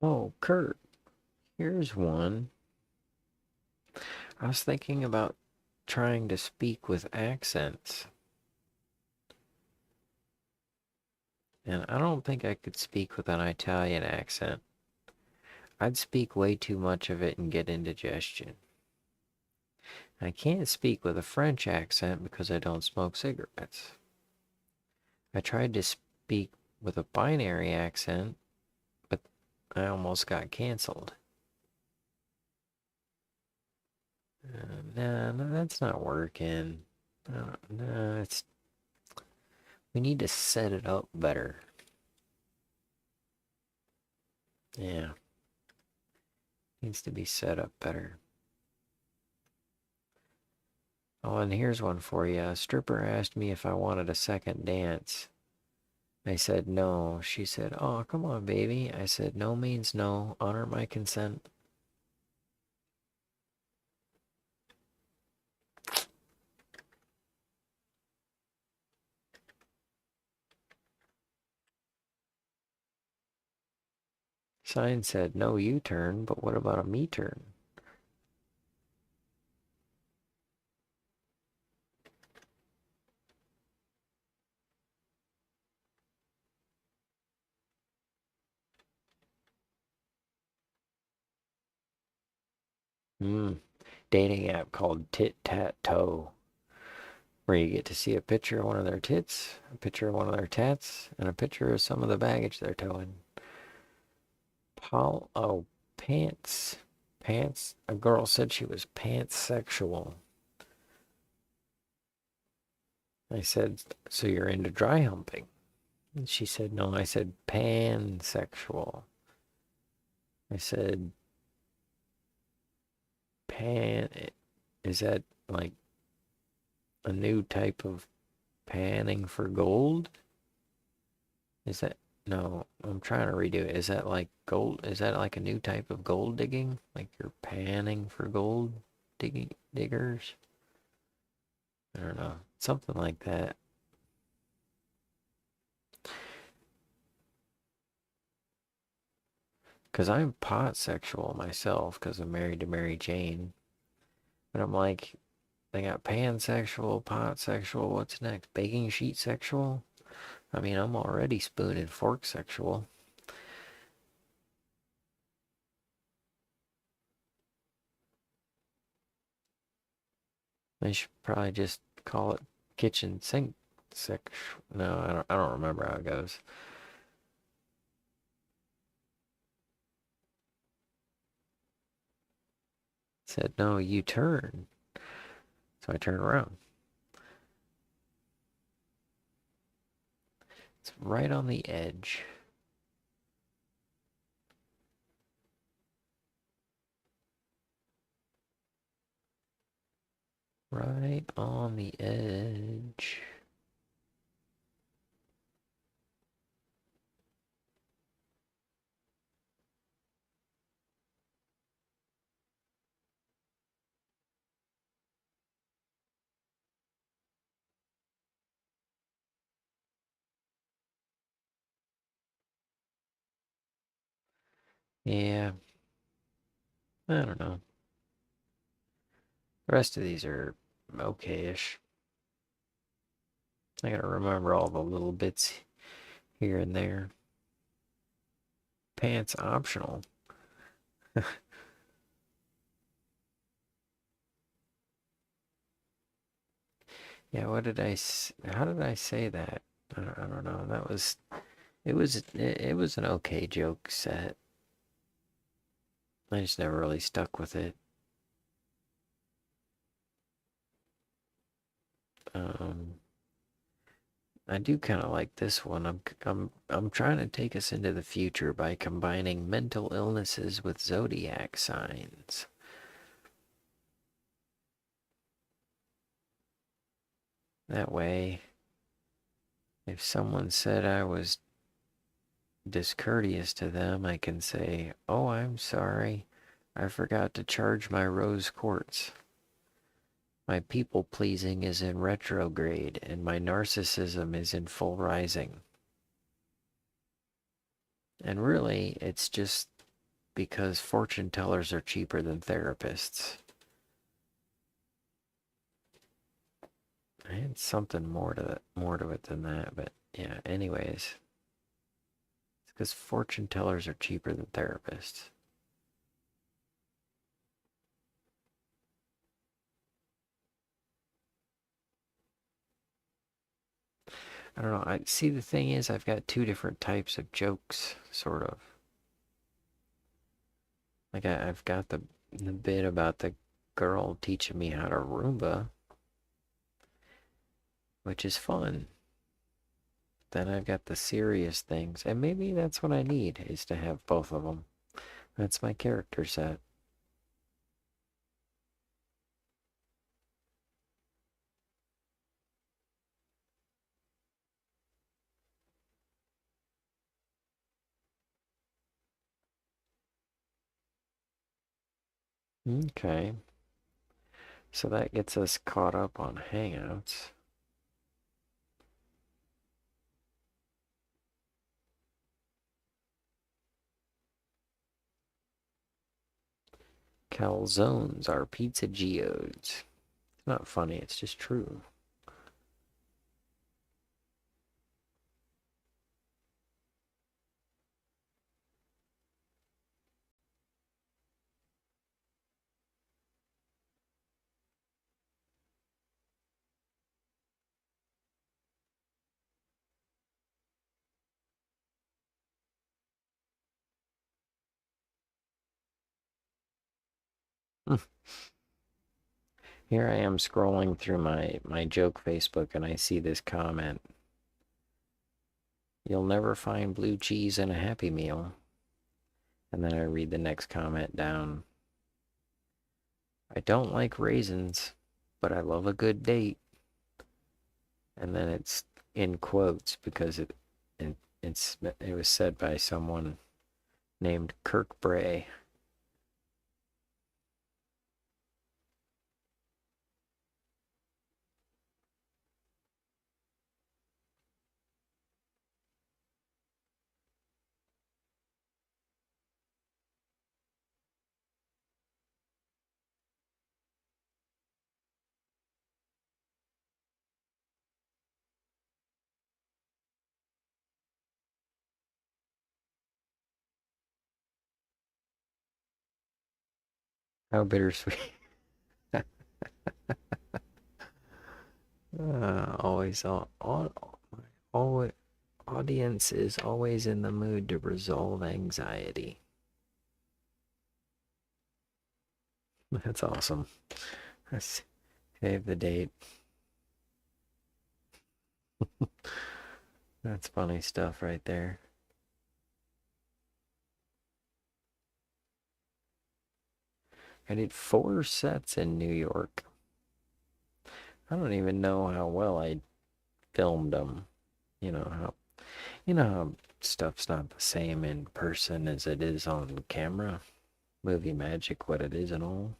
Oh, Kurt, here's one. I was thinking about trying to speak with accents. And I don't think I could speak with an Italian accent. I'd speak way too much of it and get indigestion. I can't speak with a French accent because I don't smoke cigarettes. I tried to speak with a binary accent, but I almost got canceled. Nah, no, that's not working. No, it's... We need to set it up better. Yeah. Needs to be set up better. Oh, and here's one for you. A stripper asked me if I wanted a second dance. I said no. She said, "Oh, come on, baby." I said, "No means no. Honor my consent." Sign said, "No U-turn, but what about a me turn?" Dating app called Tit Tat Toe, where you get to see a picture of one of their tits, a picture of one of their tats, and a picture of some of the baggage they're towing. Paul, oh, pants. Pants. A girl said she was pansexual. I said, so you're into dry humping? And she said, no. I said, pansexual. I said, pan. Is that like a new type of panning for gold? Is that, no, I'm trying to redo it. Is that like gold? Is that like a new type of gold digging? Like you're panning for gold diggers? I don't know. Something like that. Because I'm pot sexual myself because I'm married to Mary Jane. But I'm like, they got pansexual, pot sexual. What's next? Baking sheet sexual? I mean, I'm already spoon and fork sexual. They should probably just call it kitchen sink sexual. No, I don't remember how it goes. It said, no, you turn. So I turned around. It's right on the edge. Right on the edge. Yeah, I don't know. The rest of these are okay-ish. I gotta remember all the little bits here and there. Pants optional. Yeah, what did how did I say that? I don't know. That was, it was an okay joke set. I just never really stuck with it. Um, I do kind of like this one. I'm trying to take us into the future by combining mental illnesses with zodiac signs. That way, if someone said I was discourteous to them, I can say, "Oh, I'm sorry. I forgot to charge my rose quartz. My people pleasing is in retrograde, and my narcissism is in full rising." And really, it's just because fortune tellers are cheaper than therapists. I had something more to it than that, but yeah, anyways. It's because fortune tellers are cheaper than therapists. I don't know. I see, the thing is, I've got two different types of jokes, sort of. Like I've got the bit about the girl teaching me how to Roomba, which is fun. Then I've got the serious things, and maybe that's what I need, is to have both of them. That's my character set. Okay. So that gets us caught up on Hangouts. Calzones are pizza geodes. It's not funny, it's just true. Here I am scrolling through my joke Facebook and I see this comment. You'll never find blue cheese in a Happy Meal. And then I read the next comment down. I don't like raisins, but I love a good date. And then it's in quotes because it was said by someone named Kirk Bray. How bittersweet. Always audience is always in the mood to resolve anxiety. That's awesome. Let's save the date. That's funny stuff right there. I did 4 sets in New York. I don't even know how well I filmed them. You know how stuff's not the same in person as it is on camera. Movie magic, what it is and all.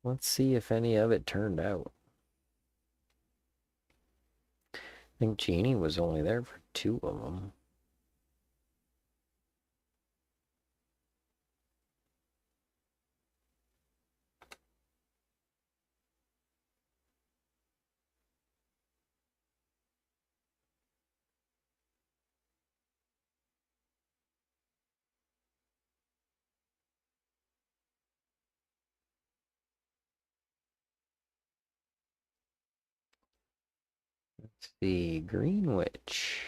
Let's see if any of it turned out. I think Jeannie was only there for 2 of them. Let's see, Green Witch.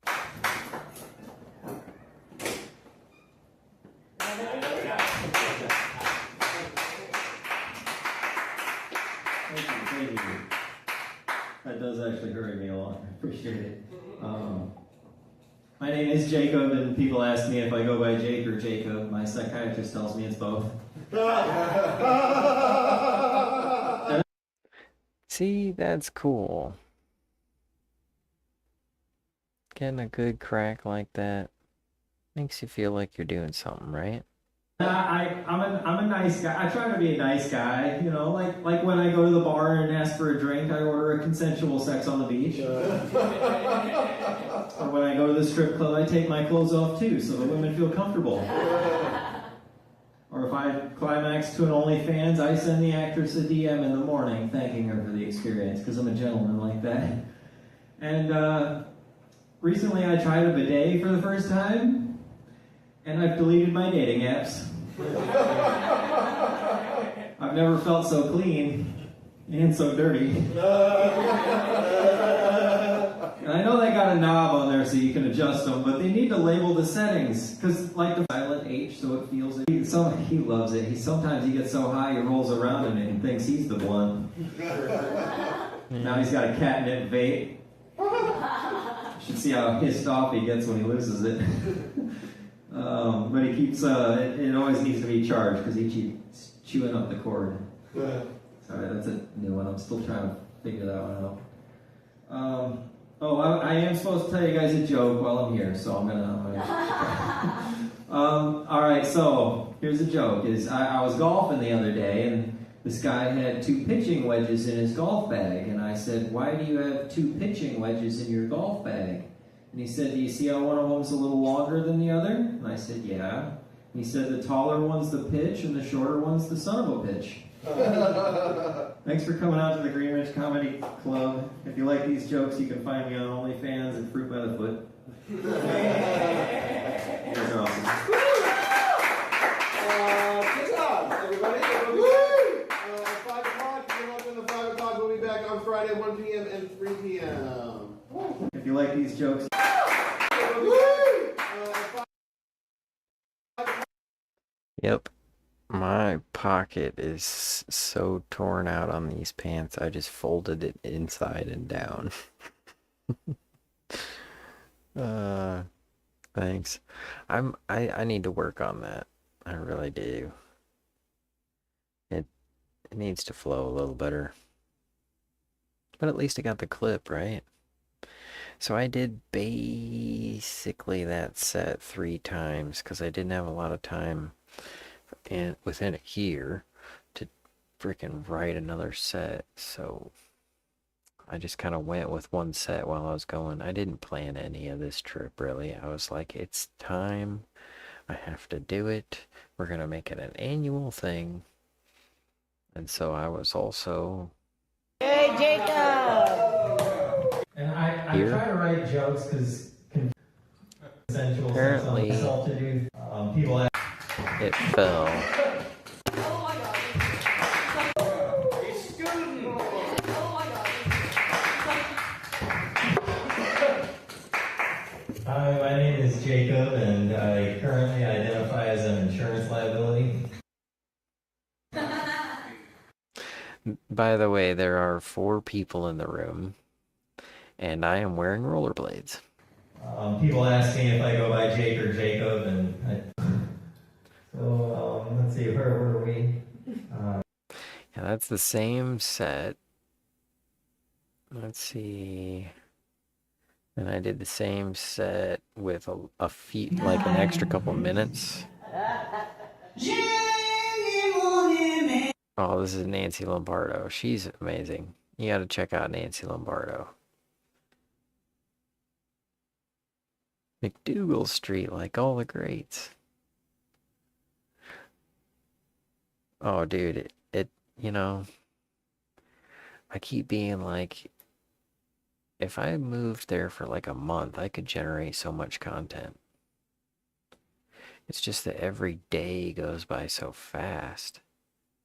Thank you. That does actually hurry me along. I appreciate it. My name is Jacob, and people ask me if I go by Jake or Jacob. My psychiatrist tells me it's both. See, that's cool. Getting a good crack like that makes you feel like you're doing something, right? I'm a nice guy. I try to be a nice guy, you know, like when I go to the bar and ask for a drink, I order a consensual sex on the beach. Or when I go to the strip club, I take my clothes off too, so the women feel comfortable. Or if I climax to an OnlyFans, I send the actress a DM in the morning thanking her for the experience, because I'm a gentleman like that. And recently I tried a bidet for the first time, and I've deleted my dating apps. I've never felt so clean and so dirty. And I know they got a knob on there so you can adjust them, but they need to label the settings, because like the silent H, so it feels it. He loves it. Sometimes he gets so high he rolls around in it and thinks he's the one. Now he's got a catnip vape. You should see how pissed off he gets when he loses it. But he keeps, it always needs to be charged because he keeps chewing up the cord. Sorry, that's a new one. I'm still trying to figure that one out. I am supposed to tell you guys a joke while I'm here, so I'm gonna alright, so here's a joke. I was golfing the other day, and this guy had 2 pitching wedges in his golf bag, and I said, why do you have 2 pitching wedges in your golf bag? And he said, do you see how one of them's a little longer than the other? And I said, yeah. And he said, the taller one's the pitch, and the shorter one's the son of a pitch. Thanks for coming out to the Growmiez Comedy Club. If you like these jokes, you can find me on OnlyFans and Fruit by the Foot. You guys are awesome. Good job, everybody. 5 o'clock, you're welcome to 5 o'clock. We'll be back on Friday, 1 p.m. and 3 p.m. If you like these jokes. Yep. My pocket is so torn out on these pants, I just folded it inside and down. Uh, thanks. I need to work on that. I really do. It needs to flow a little better. But at least I got the clip, right? So I did basically that set 3 times because I didn't have a lot of time within a year to freaking write another set. So I just kind of went with one set while I was going. I didn't plan any of this trip really. I was like, it's time. I have to do it. We're going to make it an annual thing. And so I was also... Hey, Jacob! And I try to write jokes because consensual apparently sex to do. People ask. It fell. Oh my god. Oh my god. Hi, my name is Jacob, and I currently identify as an insurance liability. By the way, there are 4 people in the room, and I am wearing rollerblades. People ask me if I go by Jake or Jacob, and so let's see, where were we? Yeah, that's the same set. Let's see. And I did the same set with a few, like an extra couple minutes. Oh, this is Nancy Lombardo. She's amazing. You gotta check out Nancy Lombardo. McDougal Street, like all the greats. Oh, dude, you know, I keep being like, if I moved there for like a month, I could generate so much content. It's just that every day goes by so fast.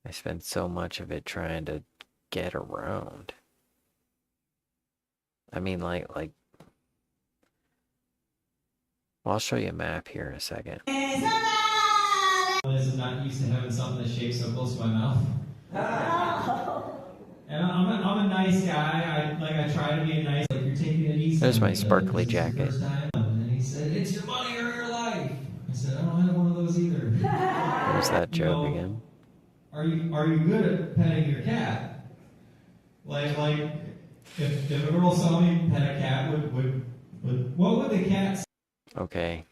I spend so much of it trying to get around. I mean, like, well, I'll show you a map here in a second. I'm not used to having something that's shaped so close to my mouth. And I'm a nice guy. I try to be a nice. Like, you're taking it easy. There's my sparkly jacket. And he said, "It's your money or your life." I said, "I don't have one of those either." There's that joke again. Are you good at petting your cat? Like if a girl saw me pet a cat, what would the cat say? Okay.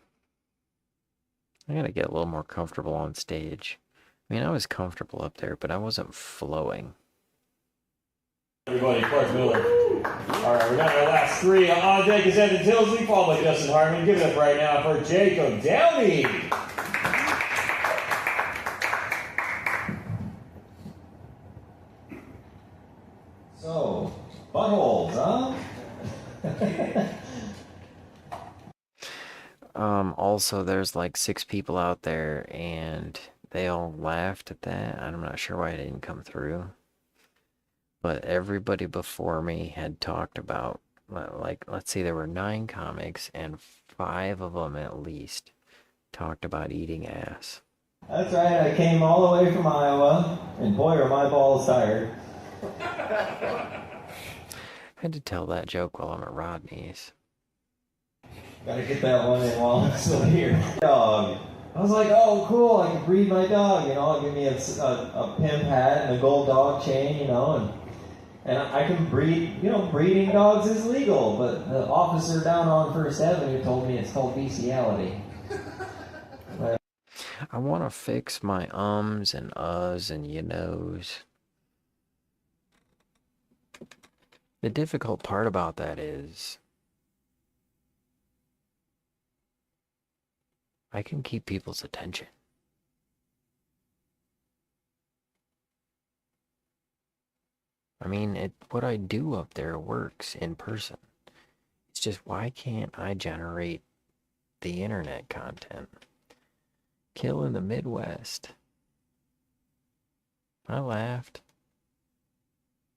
I gotta get a little more comfortable on stage. I mean, I was comfortable up there, but I wasn't flowing. Everybody, Clark Miller. All right, we got our last 3 on deck is Evan Tilsley, followed by Justin Harmon. Give it up right now for Jacob Downey. So, buttholes, huh? Also, there's like 6 people out there, and they all laughed at that. I'm not sure why it didn't come through. But everybody before me had talked about, like, let's see, there were 9 comics, and 5 of them at least talked about eating ass. That's right, I came all the way from Iowa, and boy are my balls tired. I had to tell that joke while I'm at Rodney's. Gotta get that one in while I'm still here. Dog. I was like, oh, cool, I can breed my dog, you know, I'll give me a pimp hat and a gold dog chain, you know, and I can breed, you know, breeding dogs is legal, but the officer down on First Avenue told me it's called bestiality. I want to fix my ums and uhs and you knows. The difficult part about that is I can keep people's attention. I mean, what I do up there works in person. It's just, why can't I generate the internet content? Kill in the Midwest. I laughed.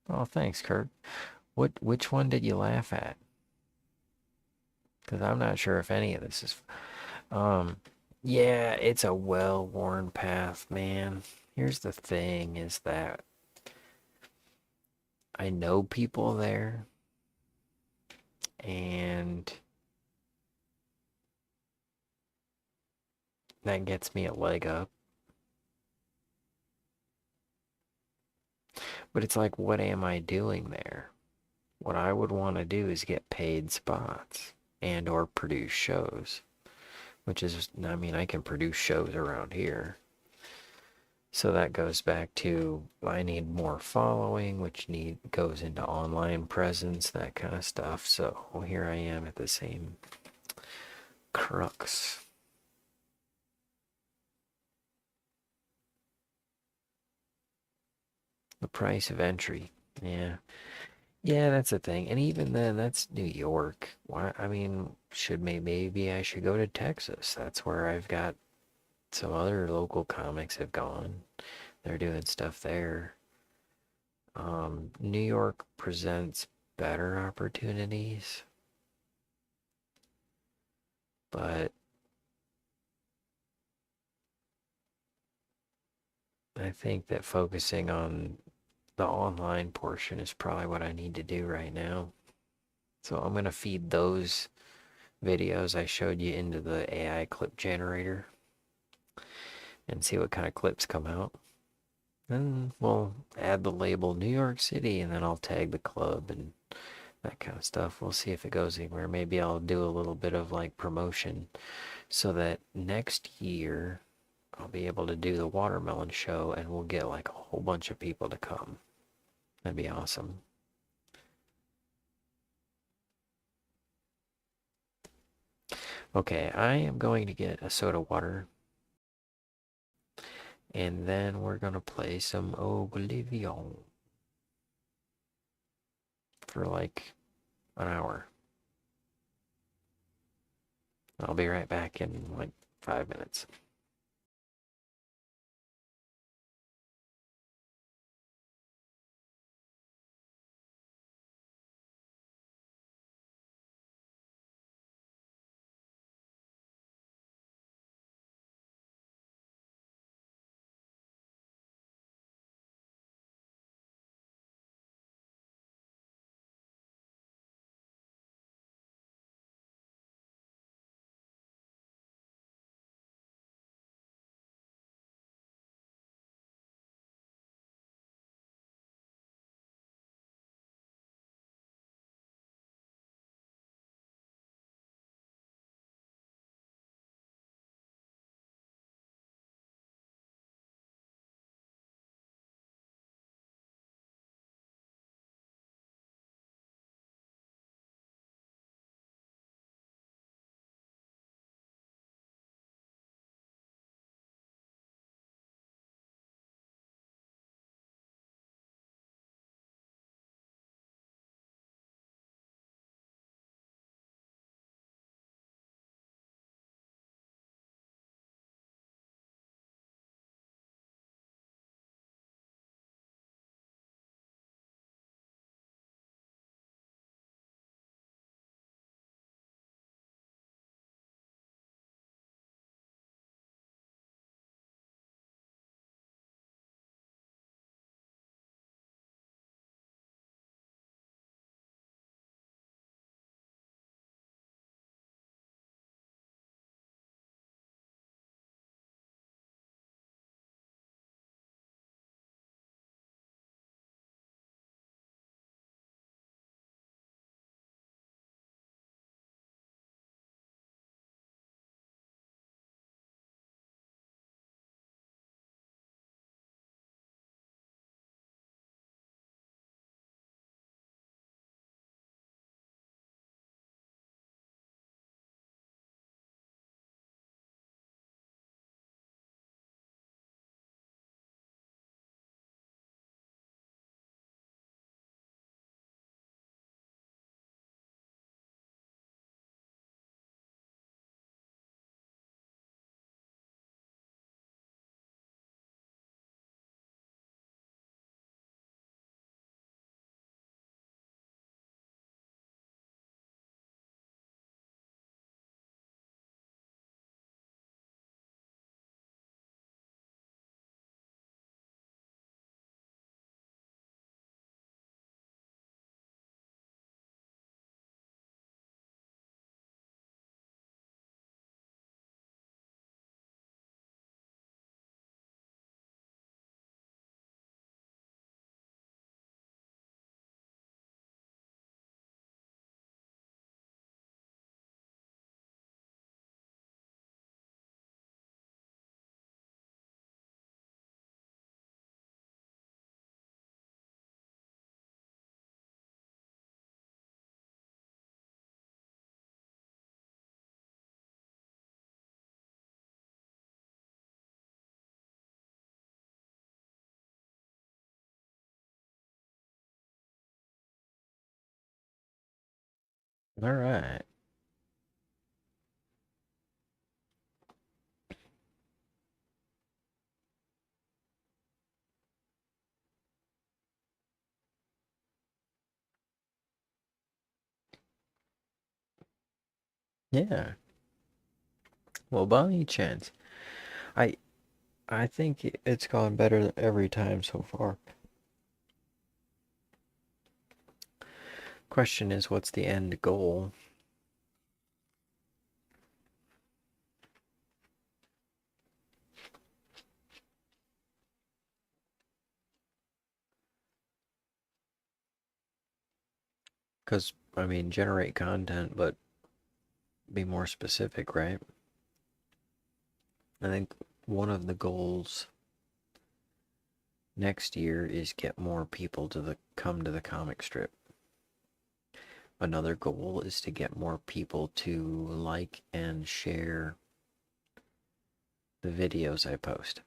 Oh, thanks, Kurt. Which one did you laugh at? Because I'm not sure if any of this is... Yeah, it's a well-worn path, man. Here's the thing is that I know people there and that gets me a leg up. But it's like, what am I doing there? What I would want to do is get paid spots and or produce shows, which is, I mean, I can produce shows around here. So that goes back to I need more following, which goes into online presence, that kind of stuff. So here I am at the same crux. The price of entry. Yeah. Yeah, that's the thing. And even then, that's New York. Why? I mean, maybe I should go to Texas. That's where I've got some other local comics have gone. They're doing stuff there. New York presents better opportunities, but I think that focusing on the online portion is probably what I need to do right now. So I'm going to feed those videos I showed you into the AI clip generator and see what kind of clips come out. Then we'll add the label New York City and then I'll tag the club and that kind of stuff. We'll see if it goes anywhere. Maybe I'll do a little bit of like promotion so that next year I'll be able to do the watermelon show and we'll get like a whole bunch of people to come. That'd be awesome. Okay, I am going to get a soda water. And then we're going to play some Oblivion for like an hour. I'll be right back in like 5 minutes. All right. Yeah. Well, by any chance, I I think it's gone better every time so far. Question is, what's the end goal? Because, I mean, generate content, but be more specific, right? I think one of the goals next year is get more people to come to the comic strip. Another goal is to get more people to like and share the videos I post.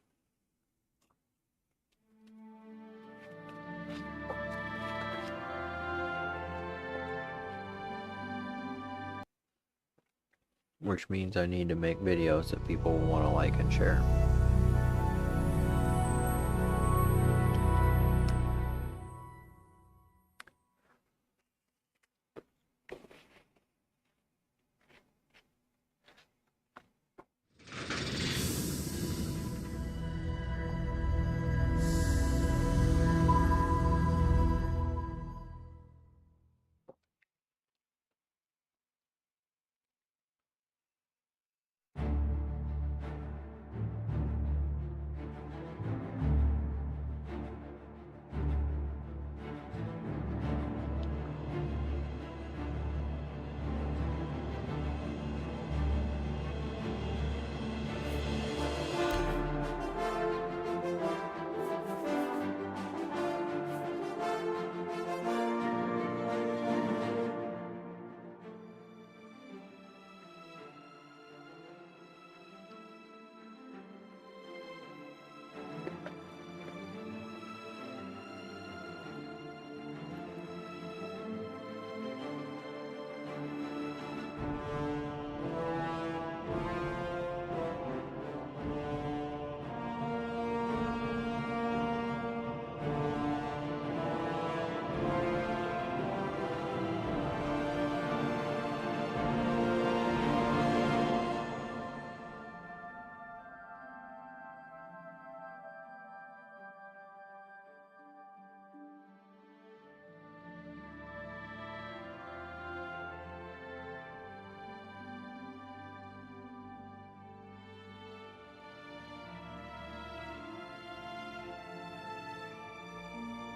Which means I need to make videos that people want to like and share.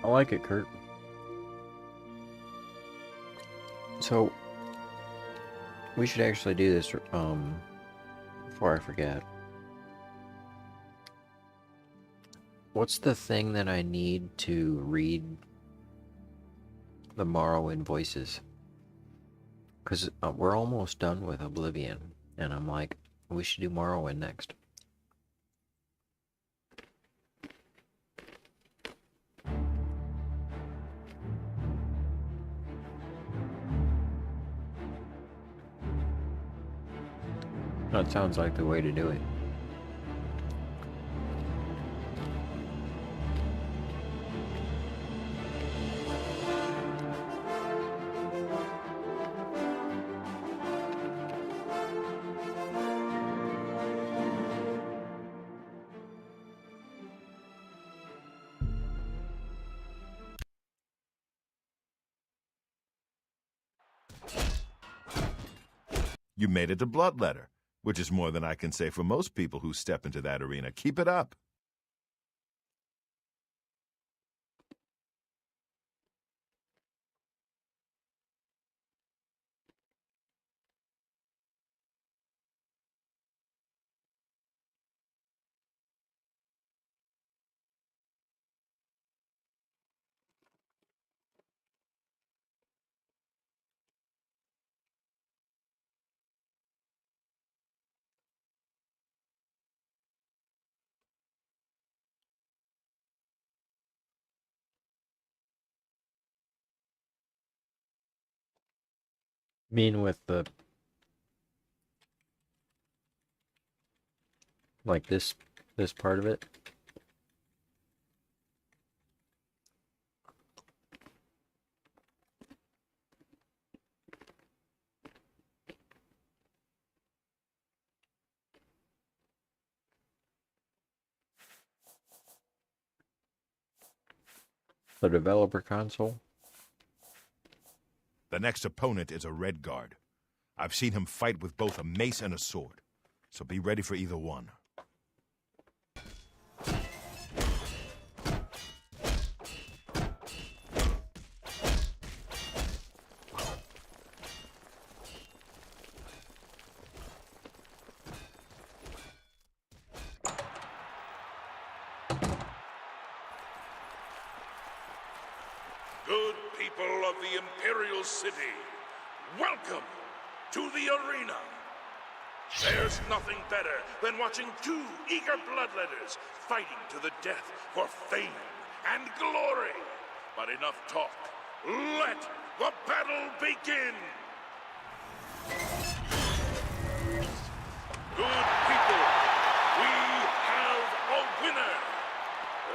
I like it, Kurt. So, we should actually do this, before I forget. What's the thing that I need to read the Morrowind voices? Because we're almost done with Oblivion, and I'm like, we should do Morrowind next. That sounds like the way to do it. You made it to Bloodletter, which is more than I can say for most people who step into that arena. Keep it up. mean with the like this part of it? The developer console? The next opponent is a red guard. I've seen him fight with both a mace and a sword, so be ready for either one. Good people of the Imperial City, welcome to the arena. There's nothing better than watching two eager bloodletters fighting to the death for fame and glory. But enough talk. Let the battle begin. Good people, we have a winner.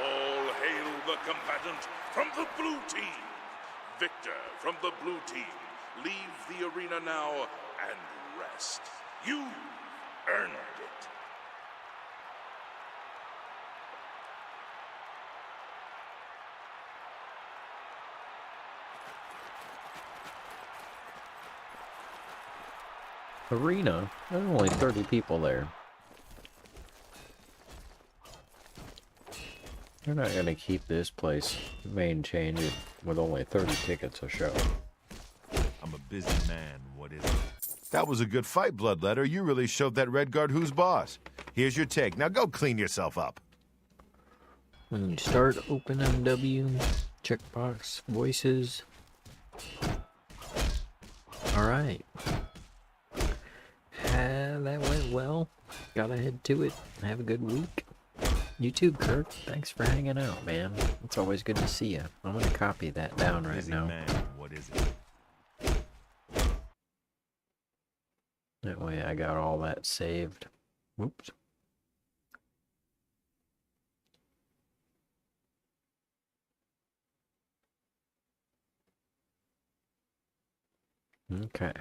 All hail the combatant from the blue team. Victor from the blue team, leave the arena now and rest. You earned it. Arena? There's only 30 people there. They're not gonna keep this place maintained with only 30 tickets a show. I'm a busy man, what is it? That was a good fight, Bloodletter. You really showed that red guard who's boss. Here's your take. Now go clean yourself up. When you start OpenMW, checkbox, voices. Alright. That went well. Gotta head to it. Have a good week. You too, Kirk. Thanks for hanging out, man. It's always good to see you. I'm gonna copy that down right Busy now. man, what is it? That way I got all that saved. Whoops. Okay.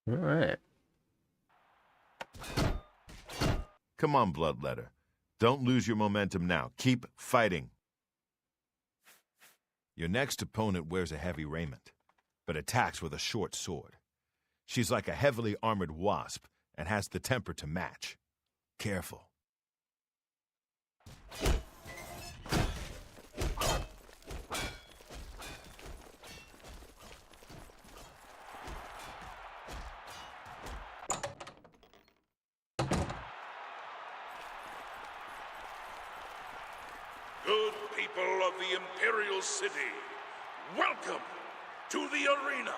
All right. Come on, Bloodletter. Don't lose your momentum now. Keep fighting. Your next opponent wears a heavy raiment, but attacks with a short sword. She's like a heavily armored wasp and has the temper to match. Careful. Good people of the Imperial City, welcome to the arena.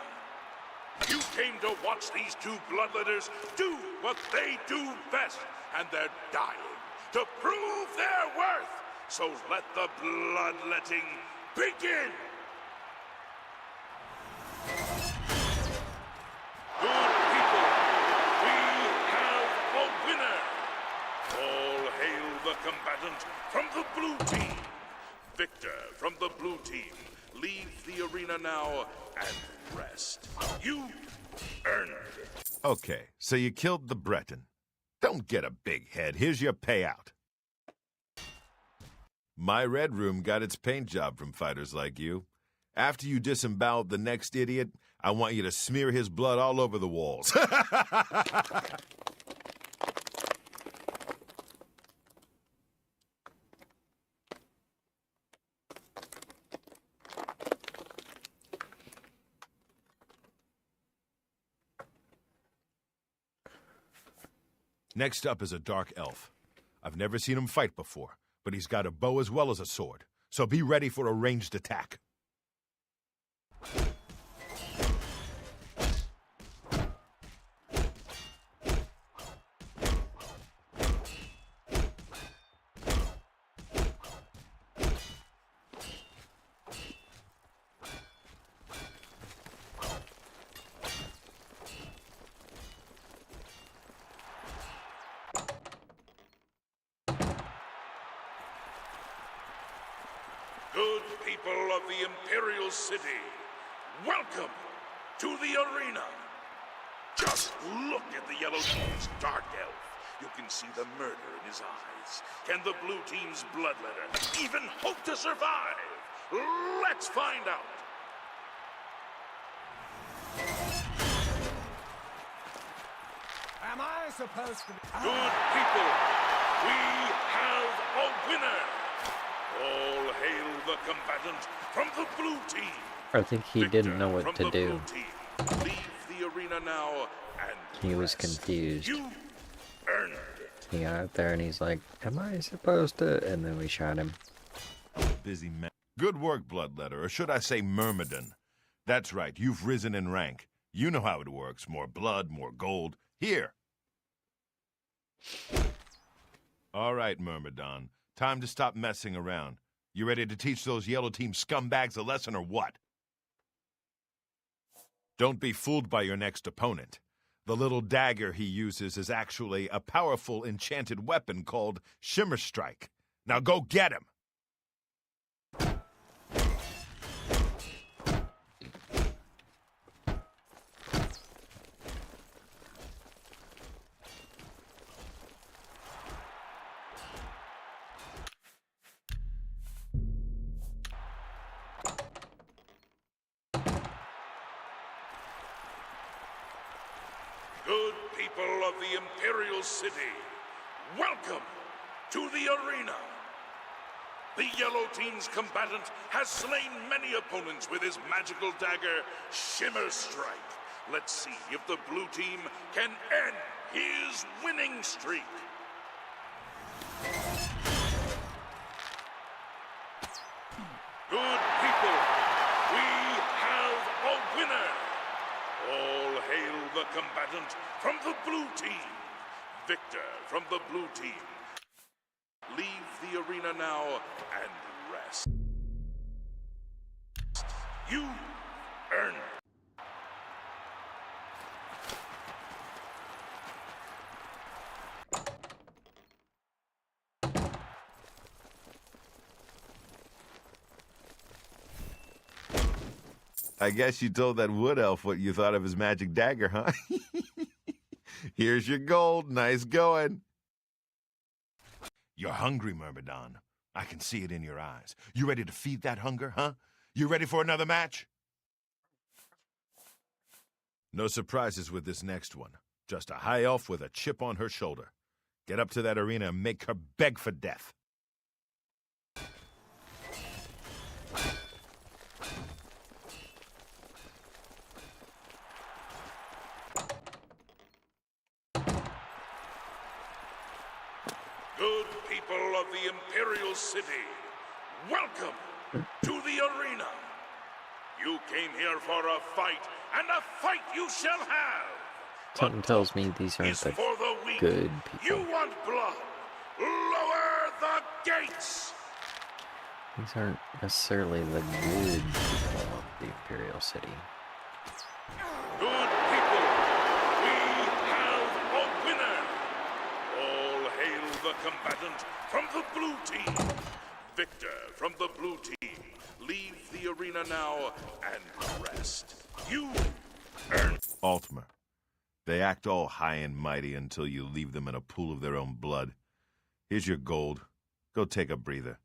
You came to watch these two bloodletters do what they do best, and they're dying to prove their worth. So let the bloodletting begin. Good people, we have a winner. All hail the combatant from the blue team. Victor from the blue team, leave the arena now and rest. You earned it. Okay, so you killed the Breton. Don't get a big head. Here's your payout. My Red Room got its paint job from fighters like you. After you disembowel the next idiot, I want you to smear his blood all over the walls. Next up is a dark elf. I've never seen him fight before, but he's got a bow as well as a sword, so be ready for a ranged attack. Good people of the Imperial City, welcome to the arena. Just look at the yellow team's dark elf. You can see the murder in his eyes. Can the blue team's bloodletter even hope to survive? Let's find out. Am I supposed to be... Good people, we have a winner. All hail the combatant from the blue team. I think he didn't know what to do. Leave the arena now and He was rest. confused. You earned it. He got out there and he's like, am I supposed to? And then we shot him. Busy man. Good work, Bloodletter, or should I say Myrmidon. That's right, you've risen in rank. You know how it works. More blood, more gold. Here. All right, Myrmidon. Time to stop messing around. You ready to teach those yellow team scumbags a lesson or what? Don't be fooled by your next opponent. The little dagger he uses is actually a powerful enchanted weapon called Shimmer Strike. Now go get him! Good people of the Imperial City, welcome to the arena. The yellow team's combatant has slain many opponents with his magical dagger, Shimmer Strike. Let's see if the blue team can end his winning streak. Good people, we have a winner. All hail the combatant from the blue team. Victor from the blue team. Leave the arena now and rest. You earned it. I guess you told that wood elf what you thought of his magic dagger, huh? Here's your gold. Nice going. You're hungry, Myrmidon. I can see it in your eyes. You ready to feed that hunger, huh? You ready for another match? No surprises with this next one. Just a high elf with a chip on her shoulder. Get up to that arena and make her beg for death. Good people of the Imperial City, welcome to the arena. You came here for a fight, and a fight you shall have. Something tells me these aren't Is the for the weak. good You people. want blood? Lower the gates. These aren't necessarily the good people of the Imperial City. Good people, we have a winner. All hail the combatant from the blue team. Victor from the blue team. Leave the arena now and rest. You earned. Altmer. They act all high and mighty until you leave them in a pool of their own blood. Here's your gold. Go take a breather.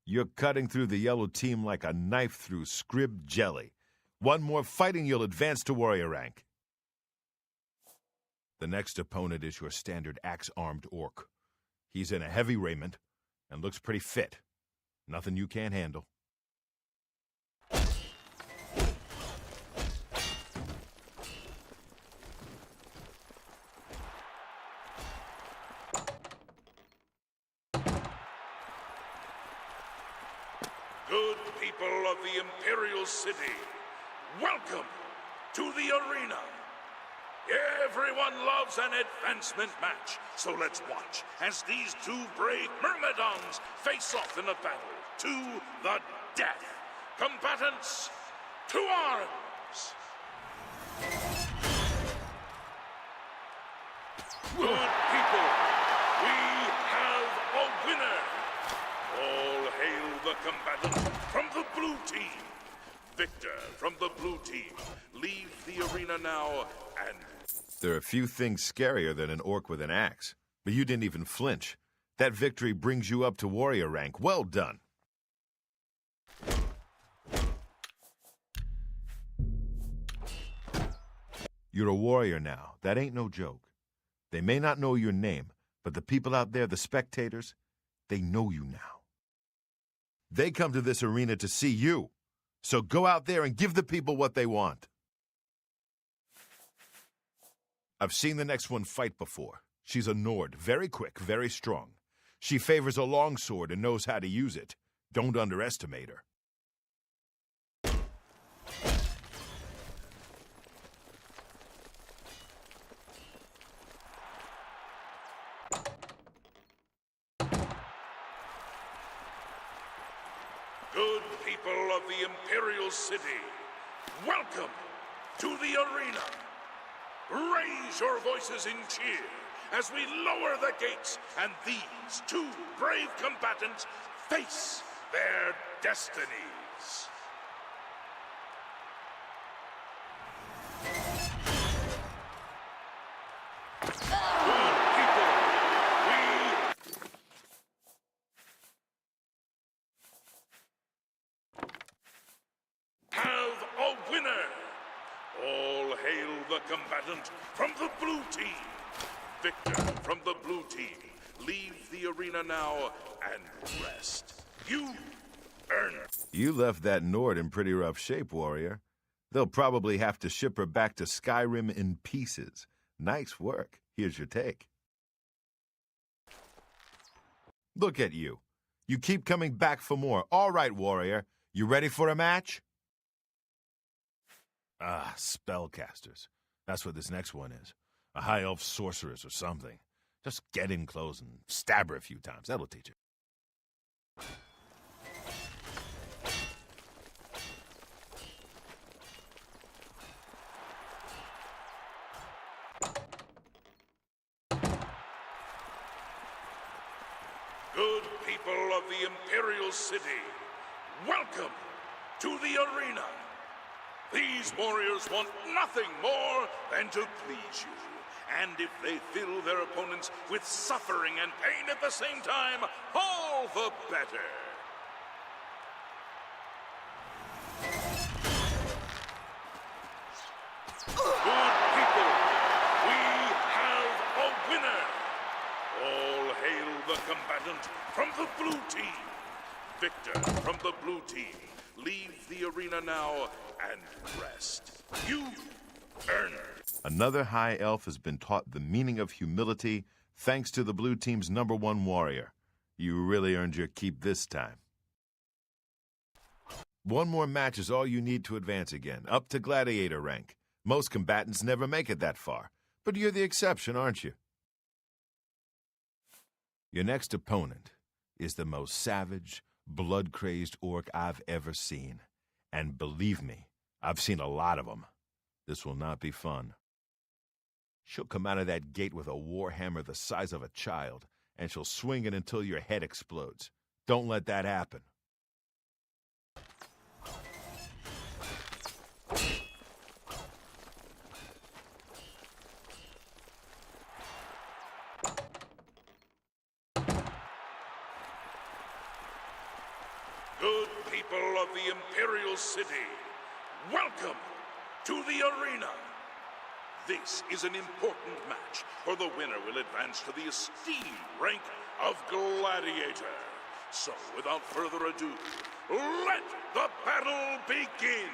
You're cutting through the yellow team like a knife through scrib jelly. One more fighting, you'll advance to warrior rank. The next opponent is your standard axe-armed orc. He's in a heavy raiment and looks pretty fit. Nothing you can't handle. Good people of the Imperial City, welcome to the arena. Everyone loves an advancement match, so let's watch as these two brave Myrmidons face off in a battle to the death. Combatants, to arms! Good people, we have a winner! All hail the combatant from the blue team! Victor from the blue team, leave the arena now and... There are few things scarier than an orc with an axe, but you didn't even flinch. That victory brings you up to warrior rank. Well done. You're a warrior now. That ain't no joke. They may not know your name, but the people out there, the spectators, they know you now. They come to this arena to see you. So go out there and give the people what they want. I've seen the next one fight before. She's a Nord, very quick, very strong. She favors a longsword and knows how to use it. Don't underestimate her. Good people of the Imperial City, welcome to the arena. Raise your voices in cheer as we lower the gates and these two brave combatants face their destinies. Good people, we have a winner. All hail the combatant from the blue team. Victor from the blue team, leave the arena now and rest. You earn it. You left that Nord in pretty rough shape, warrior. They'll probably have to ship her back to Skyrim in pieces. Nice work. Here's your take. Look at you. You keep coming back for more. All right, warrior. You ready for a match? Ah, spellcasters. That's what this next one is. A high elf sorceress or something. Just get in close and stab her a few times. That'll teach her. Good people of the Imperial City, welcome to the arena. These warriors want nothing more than to please you. And if they fill their opponents with suffering and pain at the same time, all the better. Good people, we have a winner. All hail the combatant from the blue team. Victor from the blue team, leave the arena now and rest. You earn it. Another high elf has been taught the meaning of humility thanks to the blue team's #1 warrior. You really earned your keep this time. One more match is all you need to advance again, up to gladiator rank. Most combatants never make it that far, but you're the exception, aren't you? Your next opponent is the most savage, blood-crazed orc I've ever seen. And believe me, I've seen a lot of them. This will not be fun. She'll come out of that gate with a warhammer the size of a child, and she'll swing it until your head explodes. Don't let that happen. Good people of the Imperial City, welcome to the arena. This is an important match, for the winner will advance to the esteemed rank of Gladiator. So, without further ado, let the battle begin!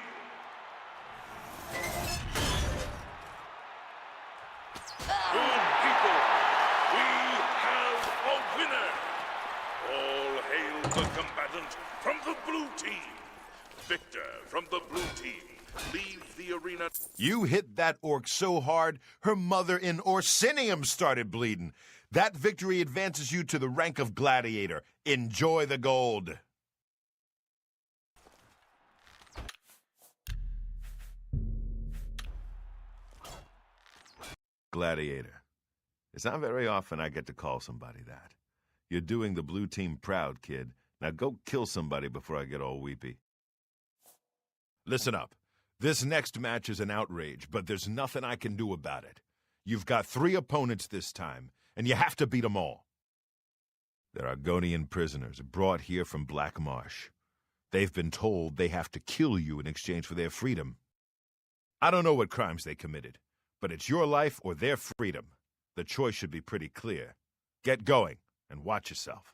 Good people, we have a winner! All hail the combatant from the blue team. Victor from the blue team. Leave the arena. You hit that orc so hard, her mother in Orsinium started bleeding. That victory advances you to the rank of gladiator. Enjoy the gold. Gladiator. It's not very often I get to call somebody that. You're doing the blue team proud, kid. Now go kill somebody before I get all weepy. Listen up. This next match is an outrage, but there's nothing I can do about it. You've got 3 opponents this time, and you have to beat them all. They're Argonian prisoners brought here from Black Marsh. They've been told they have to kill you in exchange for their freedom. I don't know what crimes they committed, but it's your life or their freedom. The choice should be pretty clear. Get going, and watch yourself.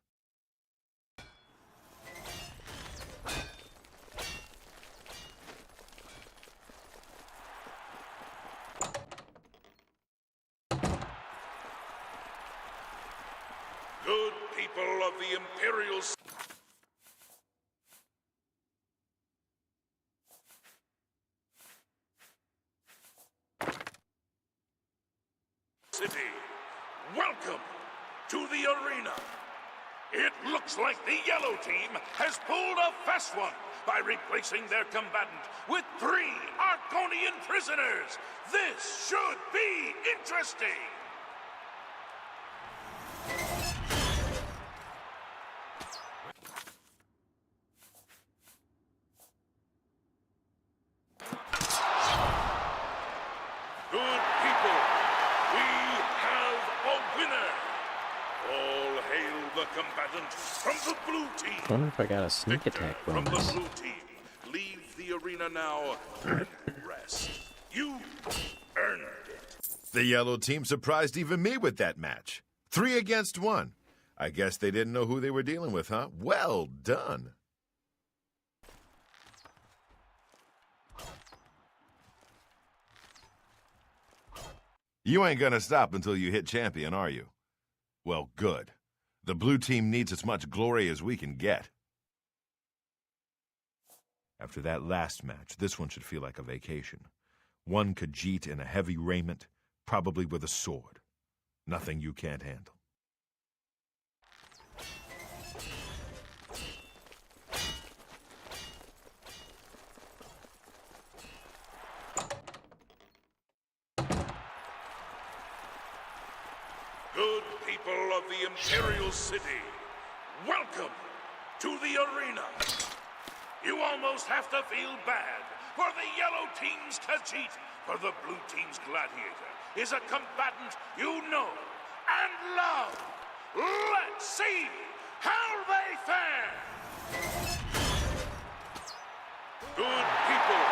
Good people of the Imperial City, welcome to the arena. It looks like the yellow team has pulled a fast one by replacing their combatant with 3 Argonian prisoners. This should be interesting. Good people, we have a winner. All hail the combatant from the blue team. I wonder if I got a sneak Victor attack from the bonus. blue team. Leave the arena now and rest. You earned it. The yellow team surprised even me with that match. 3 against 1. I guess they didn't know who they were dealing with, huh? Well done. You ain't gonna stop until you hit champion, are you? Well, good. The blue team needs as much glory as we can get. After that last match, this one should feel like a vacation. One Khajiit in a heavy raiment, probably with a sword. Nothing you can't handle. Good people of the Imperial City, welcome to the arena. You almost have to feel bad for the yellow team's Khajiit, for the blue team's gladiator is a combatant you know and love. Let's see how they fare. Good people.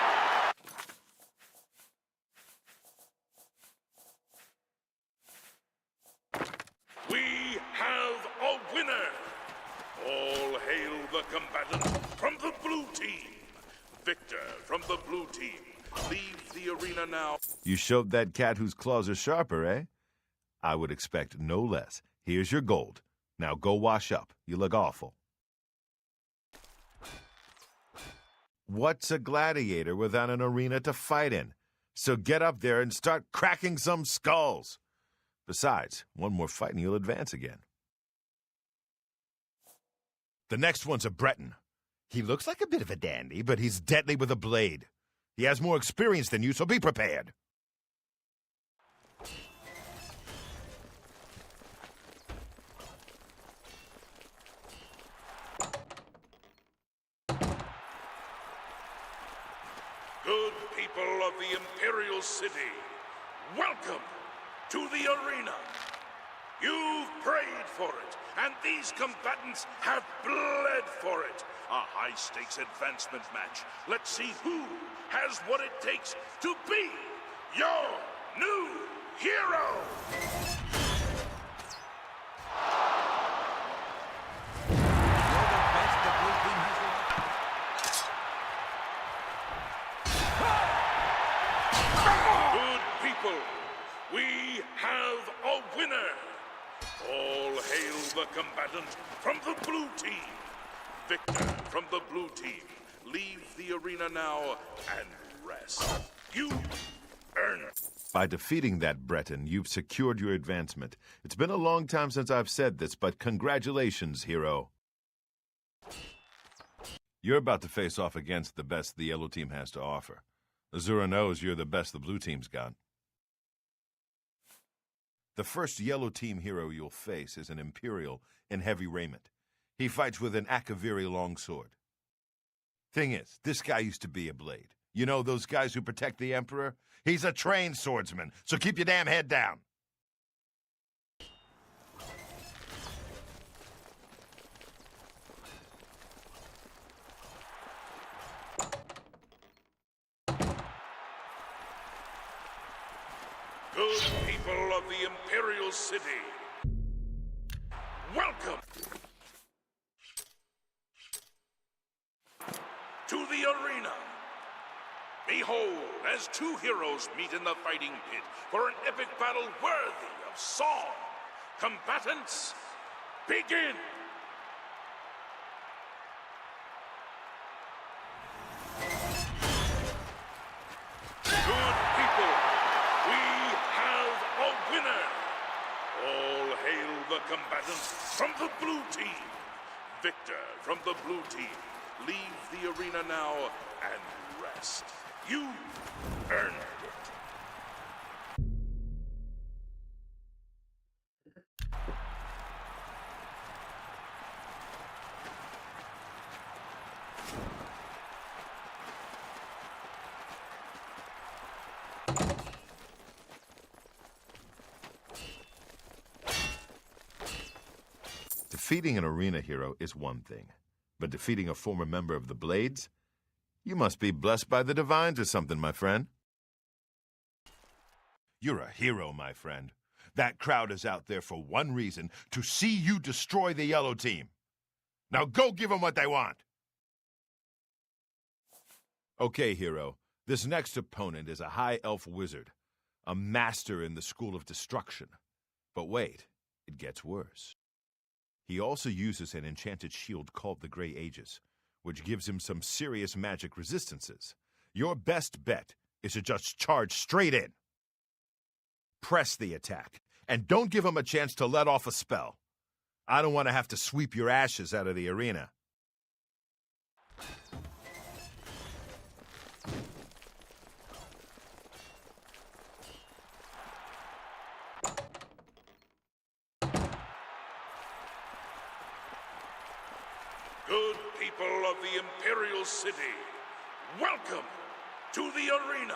We have a winner. All hail the combatant from the blue team. Victor from the blue team. Leave the arena now. You showed that cat whose claws are sharper, eh? I would expect no less. Here's your gold. Now go wash up. You look awful. What's a gladiator without an arena to fight in? So get up there and start cracking some skulls. Besides, one more fight and you'll advance again. The next one's a Breton. He looks like a bit of a dandy, but he's deadly with a blade. He has more experience than you, so be prepared. Good people of the Imperial City, welcome to the arena. You've prayed for it, and these combatants have bled for it. A high-stakes advancement match. Let's see who has what it takes to be your new hero. Good people, we have a winner. All hail the combatant from the blue team. Victor from the blue team, leave the arena now and rest. You earn it. By defeating that Breton, you've secured your advancement. It's been a long time since I've said this, but congratulations, hero. You're about to face off against the best the yellow team has to offer. Azura knows you're the best the blue team's got. The first yellow team hero you'll face is an Imperial in heavy raiment. He fights with an Akaviri longsword. Thing is, this guy used to be a blade. You know those guys who protect the Emperor? He's a trained swordsman, so keep your damn head down. Good people of the Imperial City, welcome to the arena. Behold, as two heroes meet in the fighting pit for an epic battle worthy of song. Combatants, begin! Good people, we have a winner! All hail the combatants from the blue team. Victor from the blue team, leave the arena now and rest. You earned it. Defeating an arena hero is one thing, but defeating a former member of the Blades? You must be blessed by the divines or something, my friend. You're a hero, my friend. That crowd is out there for one reason, to see you destroy the yellow team. Now go give them what they want. Okay, hero. This next opponent is a high elf wizard, a master in the school of destruction. But wait, it gets worse. He also uses an enchanted shield called the Grey Aegis, which gives him some serious magic resistances. Your best bet is to just charge straight in. Press the attack, and don't give him a chance to let off a spell. I don't want to have to sweep your ashes out of the arena. Good people of the Imperial City, welcome to the arena.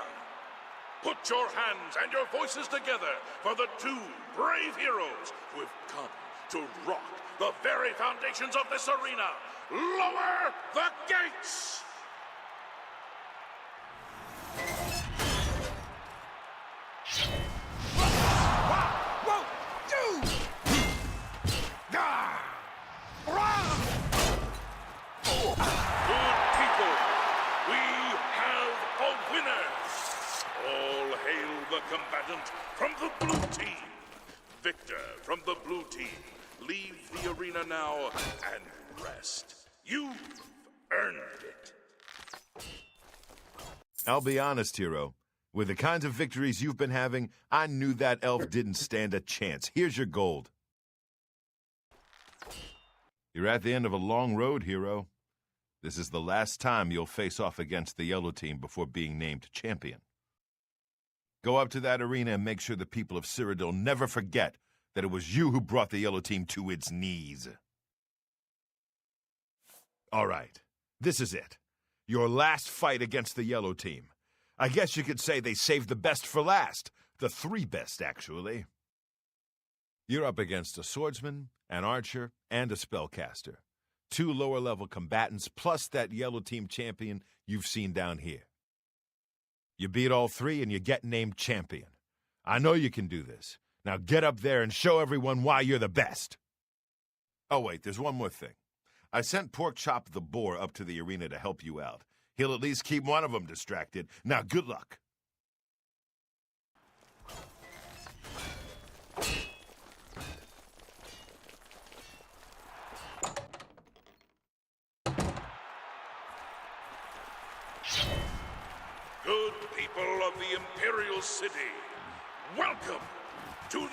Put your hands and your voices together for the two brave heroes who have come to rock the very foundations of this arena. Lower the gates! Good people, we have a winner. All hail the combatant from the blue team. Victor from the blue team, leave the arena now and rest. You've earned it. I'll be honest, hero. With the kinds of victories you've been having, I knew that elf didn't stand a chance. Here's your gold. You're at the end of a long road, hero. This is the last time you'll face off against the yellow team before being named champion. Go up to that arena and make sure the people of Cyrodiil never forget that it was you who brought the yellow team to its knees. All right, this is it. Your last fight against the yellow team. I guess you could say they saved the best for last. The three best, actually. You're up against a swordsman, an archer, and a spellcaster. Two lower-level combatants, plus that yellow team champion you've seen down here. You beat all three and you get named champion. I know you can do this. Now get up there and show everyone why you're the best. Oh, wait, there's one more thing. I sent Porkchop the boar up to the arena to help you out. He'll at least keep one of them distracted. Now, good luck. people of the Imperial City, welcome to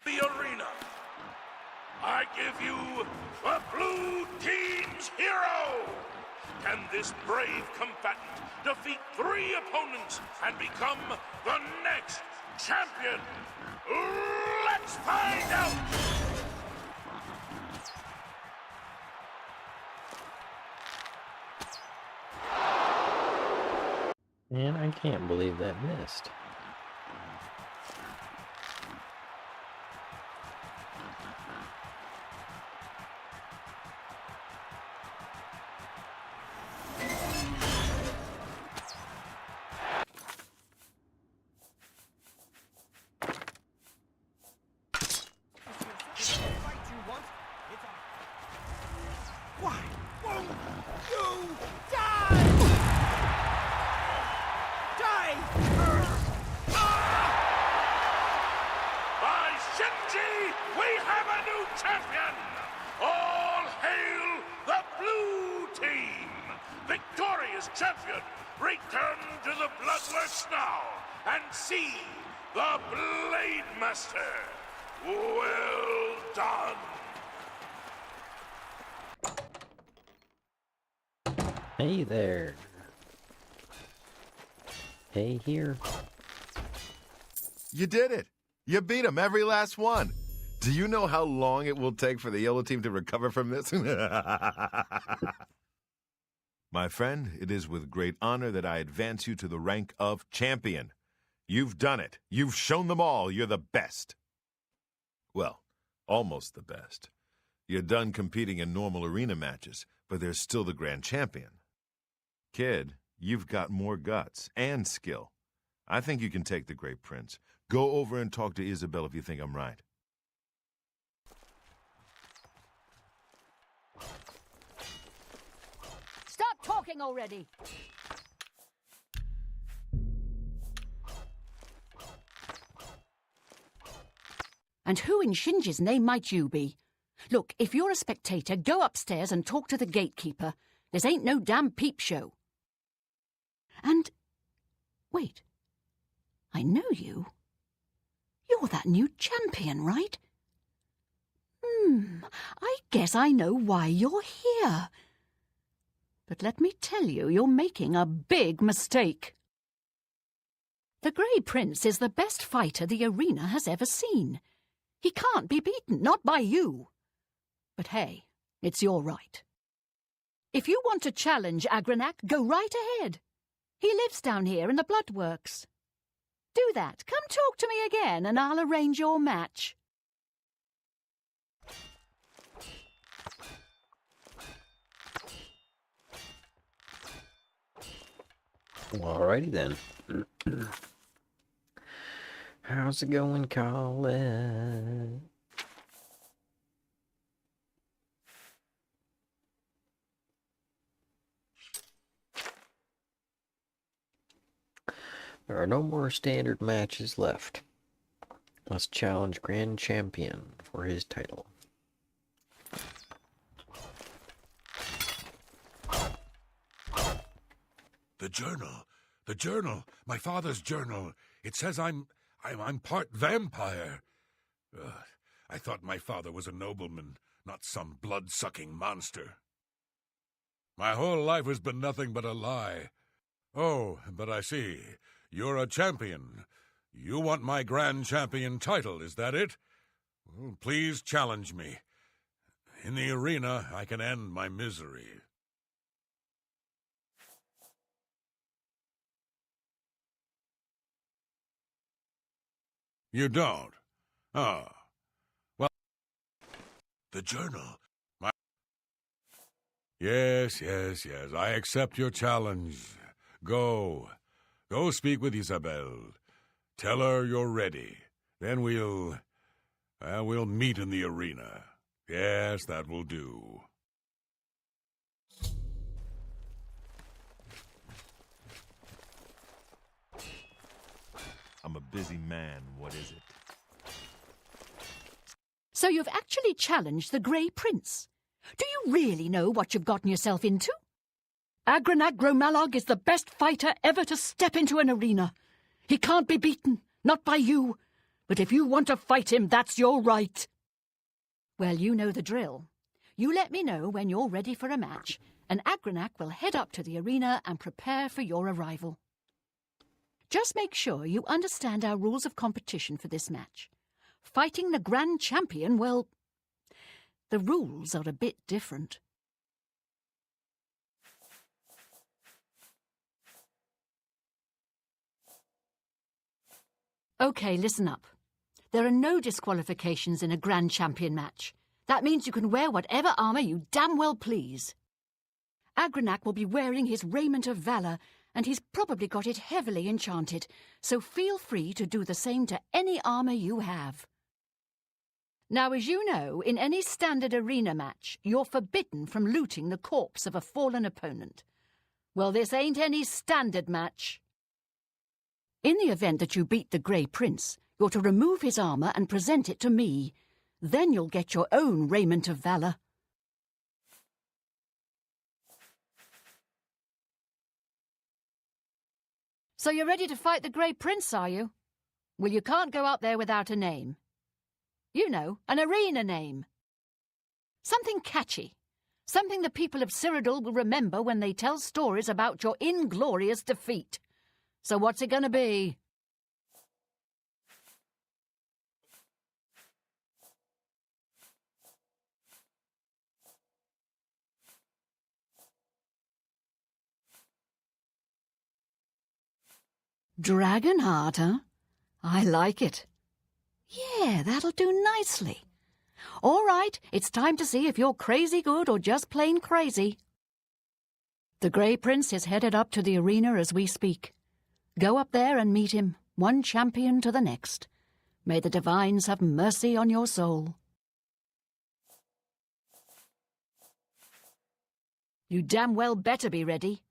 the arena. I give you the Blue Team's hero. Can this brave combatant defeat 3 opponents and become the next champion? Let's find out! Man, I can't believe that missed. Champion, return to the Bloodworks now and see the Blade Master. Well done. Hey there. Hey here. You did it! You beat him, every last one! Do you know how long it will take for the yellow team to recover from this? My friend, it is with great honor that I advance you to the rank of champion. You've done it. You've shown them all you're the best. Well, almost the best. You're done competing in normal arena matches, but there's still the grand champion. Kid, you've got more guts and skill. I think you can take the Great Prince. Go over and talk to Isabel if you think I'm right. Stop talking already! And who in Shinji's name might you be? Look, if you're a spectator, go upstairs and talk to the gatekeeper. This ain't no damn peep show. And... wait. I know you. You're that new champion, right? I guess I know why you're here. But let me tell you, you're making a big mistake. The Grey Prince is the best fighter the arena has ever seen. He can't be beaten, not by you. But hey, it's your right. If you want to challenge Agranak, go right ahead. He lives down here in the Bloodworks. Do that. Come talk to me again and I'll arrange your match. Alrighty then. How's it going, Colette? There are no more standard matches left. Must challenge Grand Champion for his title. The journal, my father's journal. It says I'm part vampire. I thought my father was a nobleman, not some blood-sucking monster. My whole life has been nothing but a lie. Oh, but I see. You're a champion. You want my grand champion title, is that it? Well, please challenge me. In the arena, I can end my misery. You don't? Oh. Well, the journal. Yes. I accept your challenge. Go speak with Isabel. Tell her you're ready. Then we'll meet in the arena. Yes, that will do. I'm a busy man. What is it? So you've actually challenged the Grey Prince. Do you really know what you've gotten yourself into? Agranak Gromalog is the best fighter ever to step into an arena. He can't be beaten, not by you. But if you want to fight him, that's your right. Well, you know the drill. You let me know when you're ready for a match, and Agranak will head up to the arena and prepare for your arrival. Just make sure you understand our rules of competition for this match. Fighting the Grand Champion, well, the rules are a bit different. Okay, listen up. There are no disqualifications in a Grand Champion match. That means you can wear whatever armour you damn well please. Agranak will be wearing his raiment of valour, and he's probably got it heavily enchanted, so feel free to do the same to any armour you have. Now, as you know, in any standard arena match, you're forbidden from looting the corpse of a fallen opponent. Well, this ain't any standard match. In the event that you beat the Grey Prince, you're to remove his armour and present it to me. Then you'll get your own raiment of valour. So you're ready to fight the Grey Prince, are you? Well, you can't go out there without a name. You know, an arena name. Something catchy. Something the people of Cyrodiil will remember when they tell stories about your inglorious defeat. So what's it going to be? Dragonheart, huh? I like it. Yeah, that'll do nicely. All right, it's time to see if you're crazy good or just plain crazy. The Grey Prince is headed up to the arena as we speak. Go up there and meet him, one champion to the next. May the divines have mercy on your soul. You damn well better be ready.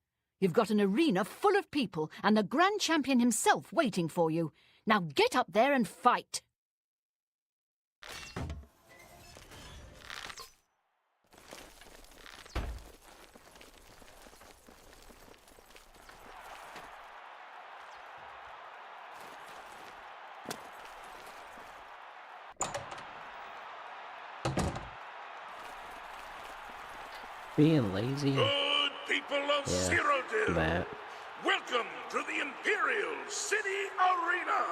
You've got an arena full of people and the Grand Champion himself waiting for you. Now get up there and fight. Being lazy. Good people of Yeah, Cyrodiil, that. welcome to the Imperial City Arena.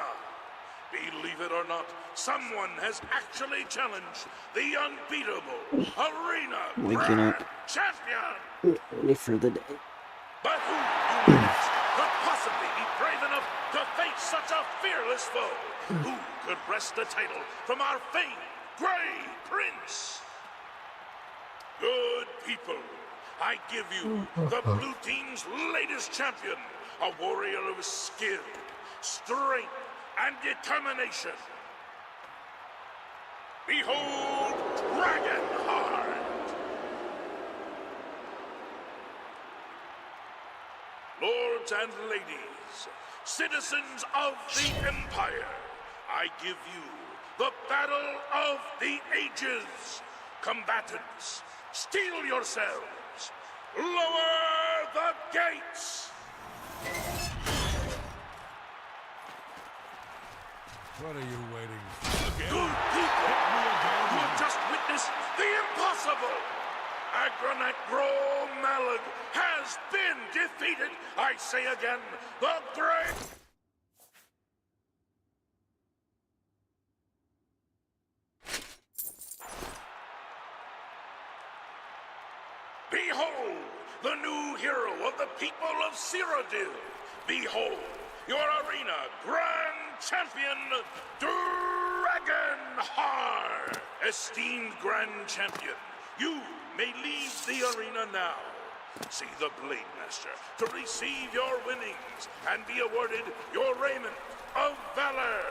Believe it or not, someone has actually challenged the unbeatable Arena Waking Grand up. Champion. Ready for the day. But who you next could possibly be brave enough to face such a fearless foe? Who could wrest the title from our famed Grey Prince? Good people, I give you the blue team's latest champion, a warrior of skill, strength, and determination. Behold, Dragonheart! Lords and ladies, citizens of the Empire, I give you the battle of the ages. Combatants, steel yourselves. Lower the gates. What are you waiting for? Good people, you have just witnessed the impossible. Agranak Gromalog has been defeated. I say again, the great... Behold, the new hero of the people of Cyrodiil. Behold, your arena Grand Champion, Dragonheart. Esteemed Grand Champion, you may leave the arena now. See the Blade Master to receive your winnings and be awarded your raiment of valor.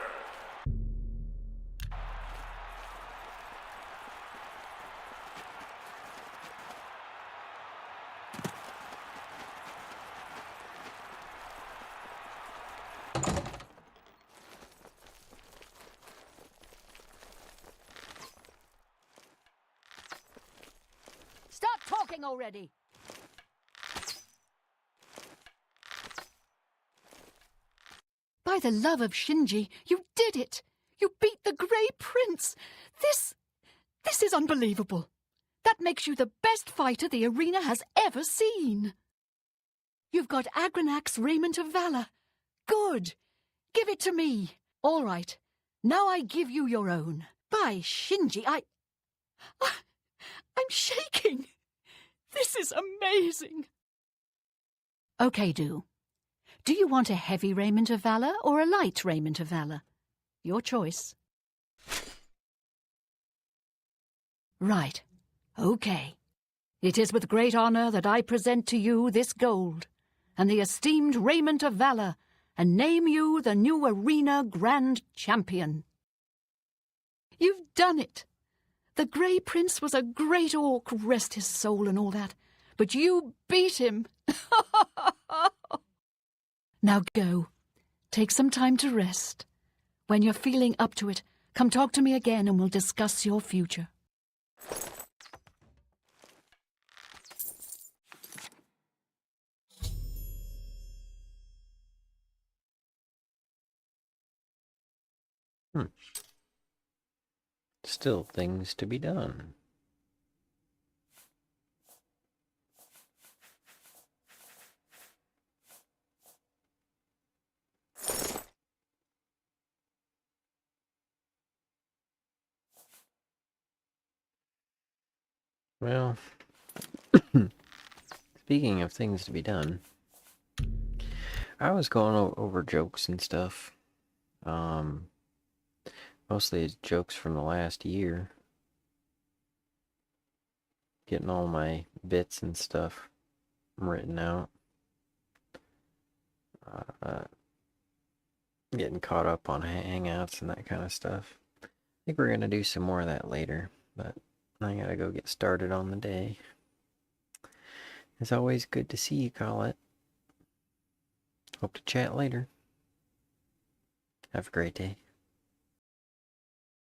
talking already! By the love of Shinji, you did it! You beat the Grey Prince! This is unbelievable! That makes you the best fighter the arena has ever seen! You've got Agranac's Raiment of Valor. Good! Give it to me! All right, now I give you your own. By Shinji, I'm shaking! This is amazing! Okay, Do you want a heavy Raiment of Valor or a light Raiment of Valor? Your choice. Right. Okay. It is with great honor that I present to you this gold and the esteemed Raiment of Valor and name you the new Arena Grand Champion. You've done it. The Grey Prince was a great orc, rest his soul and all that, but you beat him. Now go. Take some time to rest. When you're feeling up to it, come talk to me again and we'll discuss your future. Still things to be done. Well, speaking of things to be done, I was going over jokes and stuff. Mostly jokes from the last year. Getting all my bits and stuff written out. Getting caught up on hangouts and that kind of stuff. I think we're going to do some more of that later, but I gotta go get started on the day. It's always good to see you, Colette. Hope to chat later. Have a great day.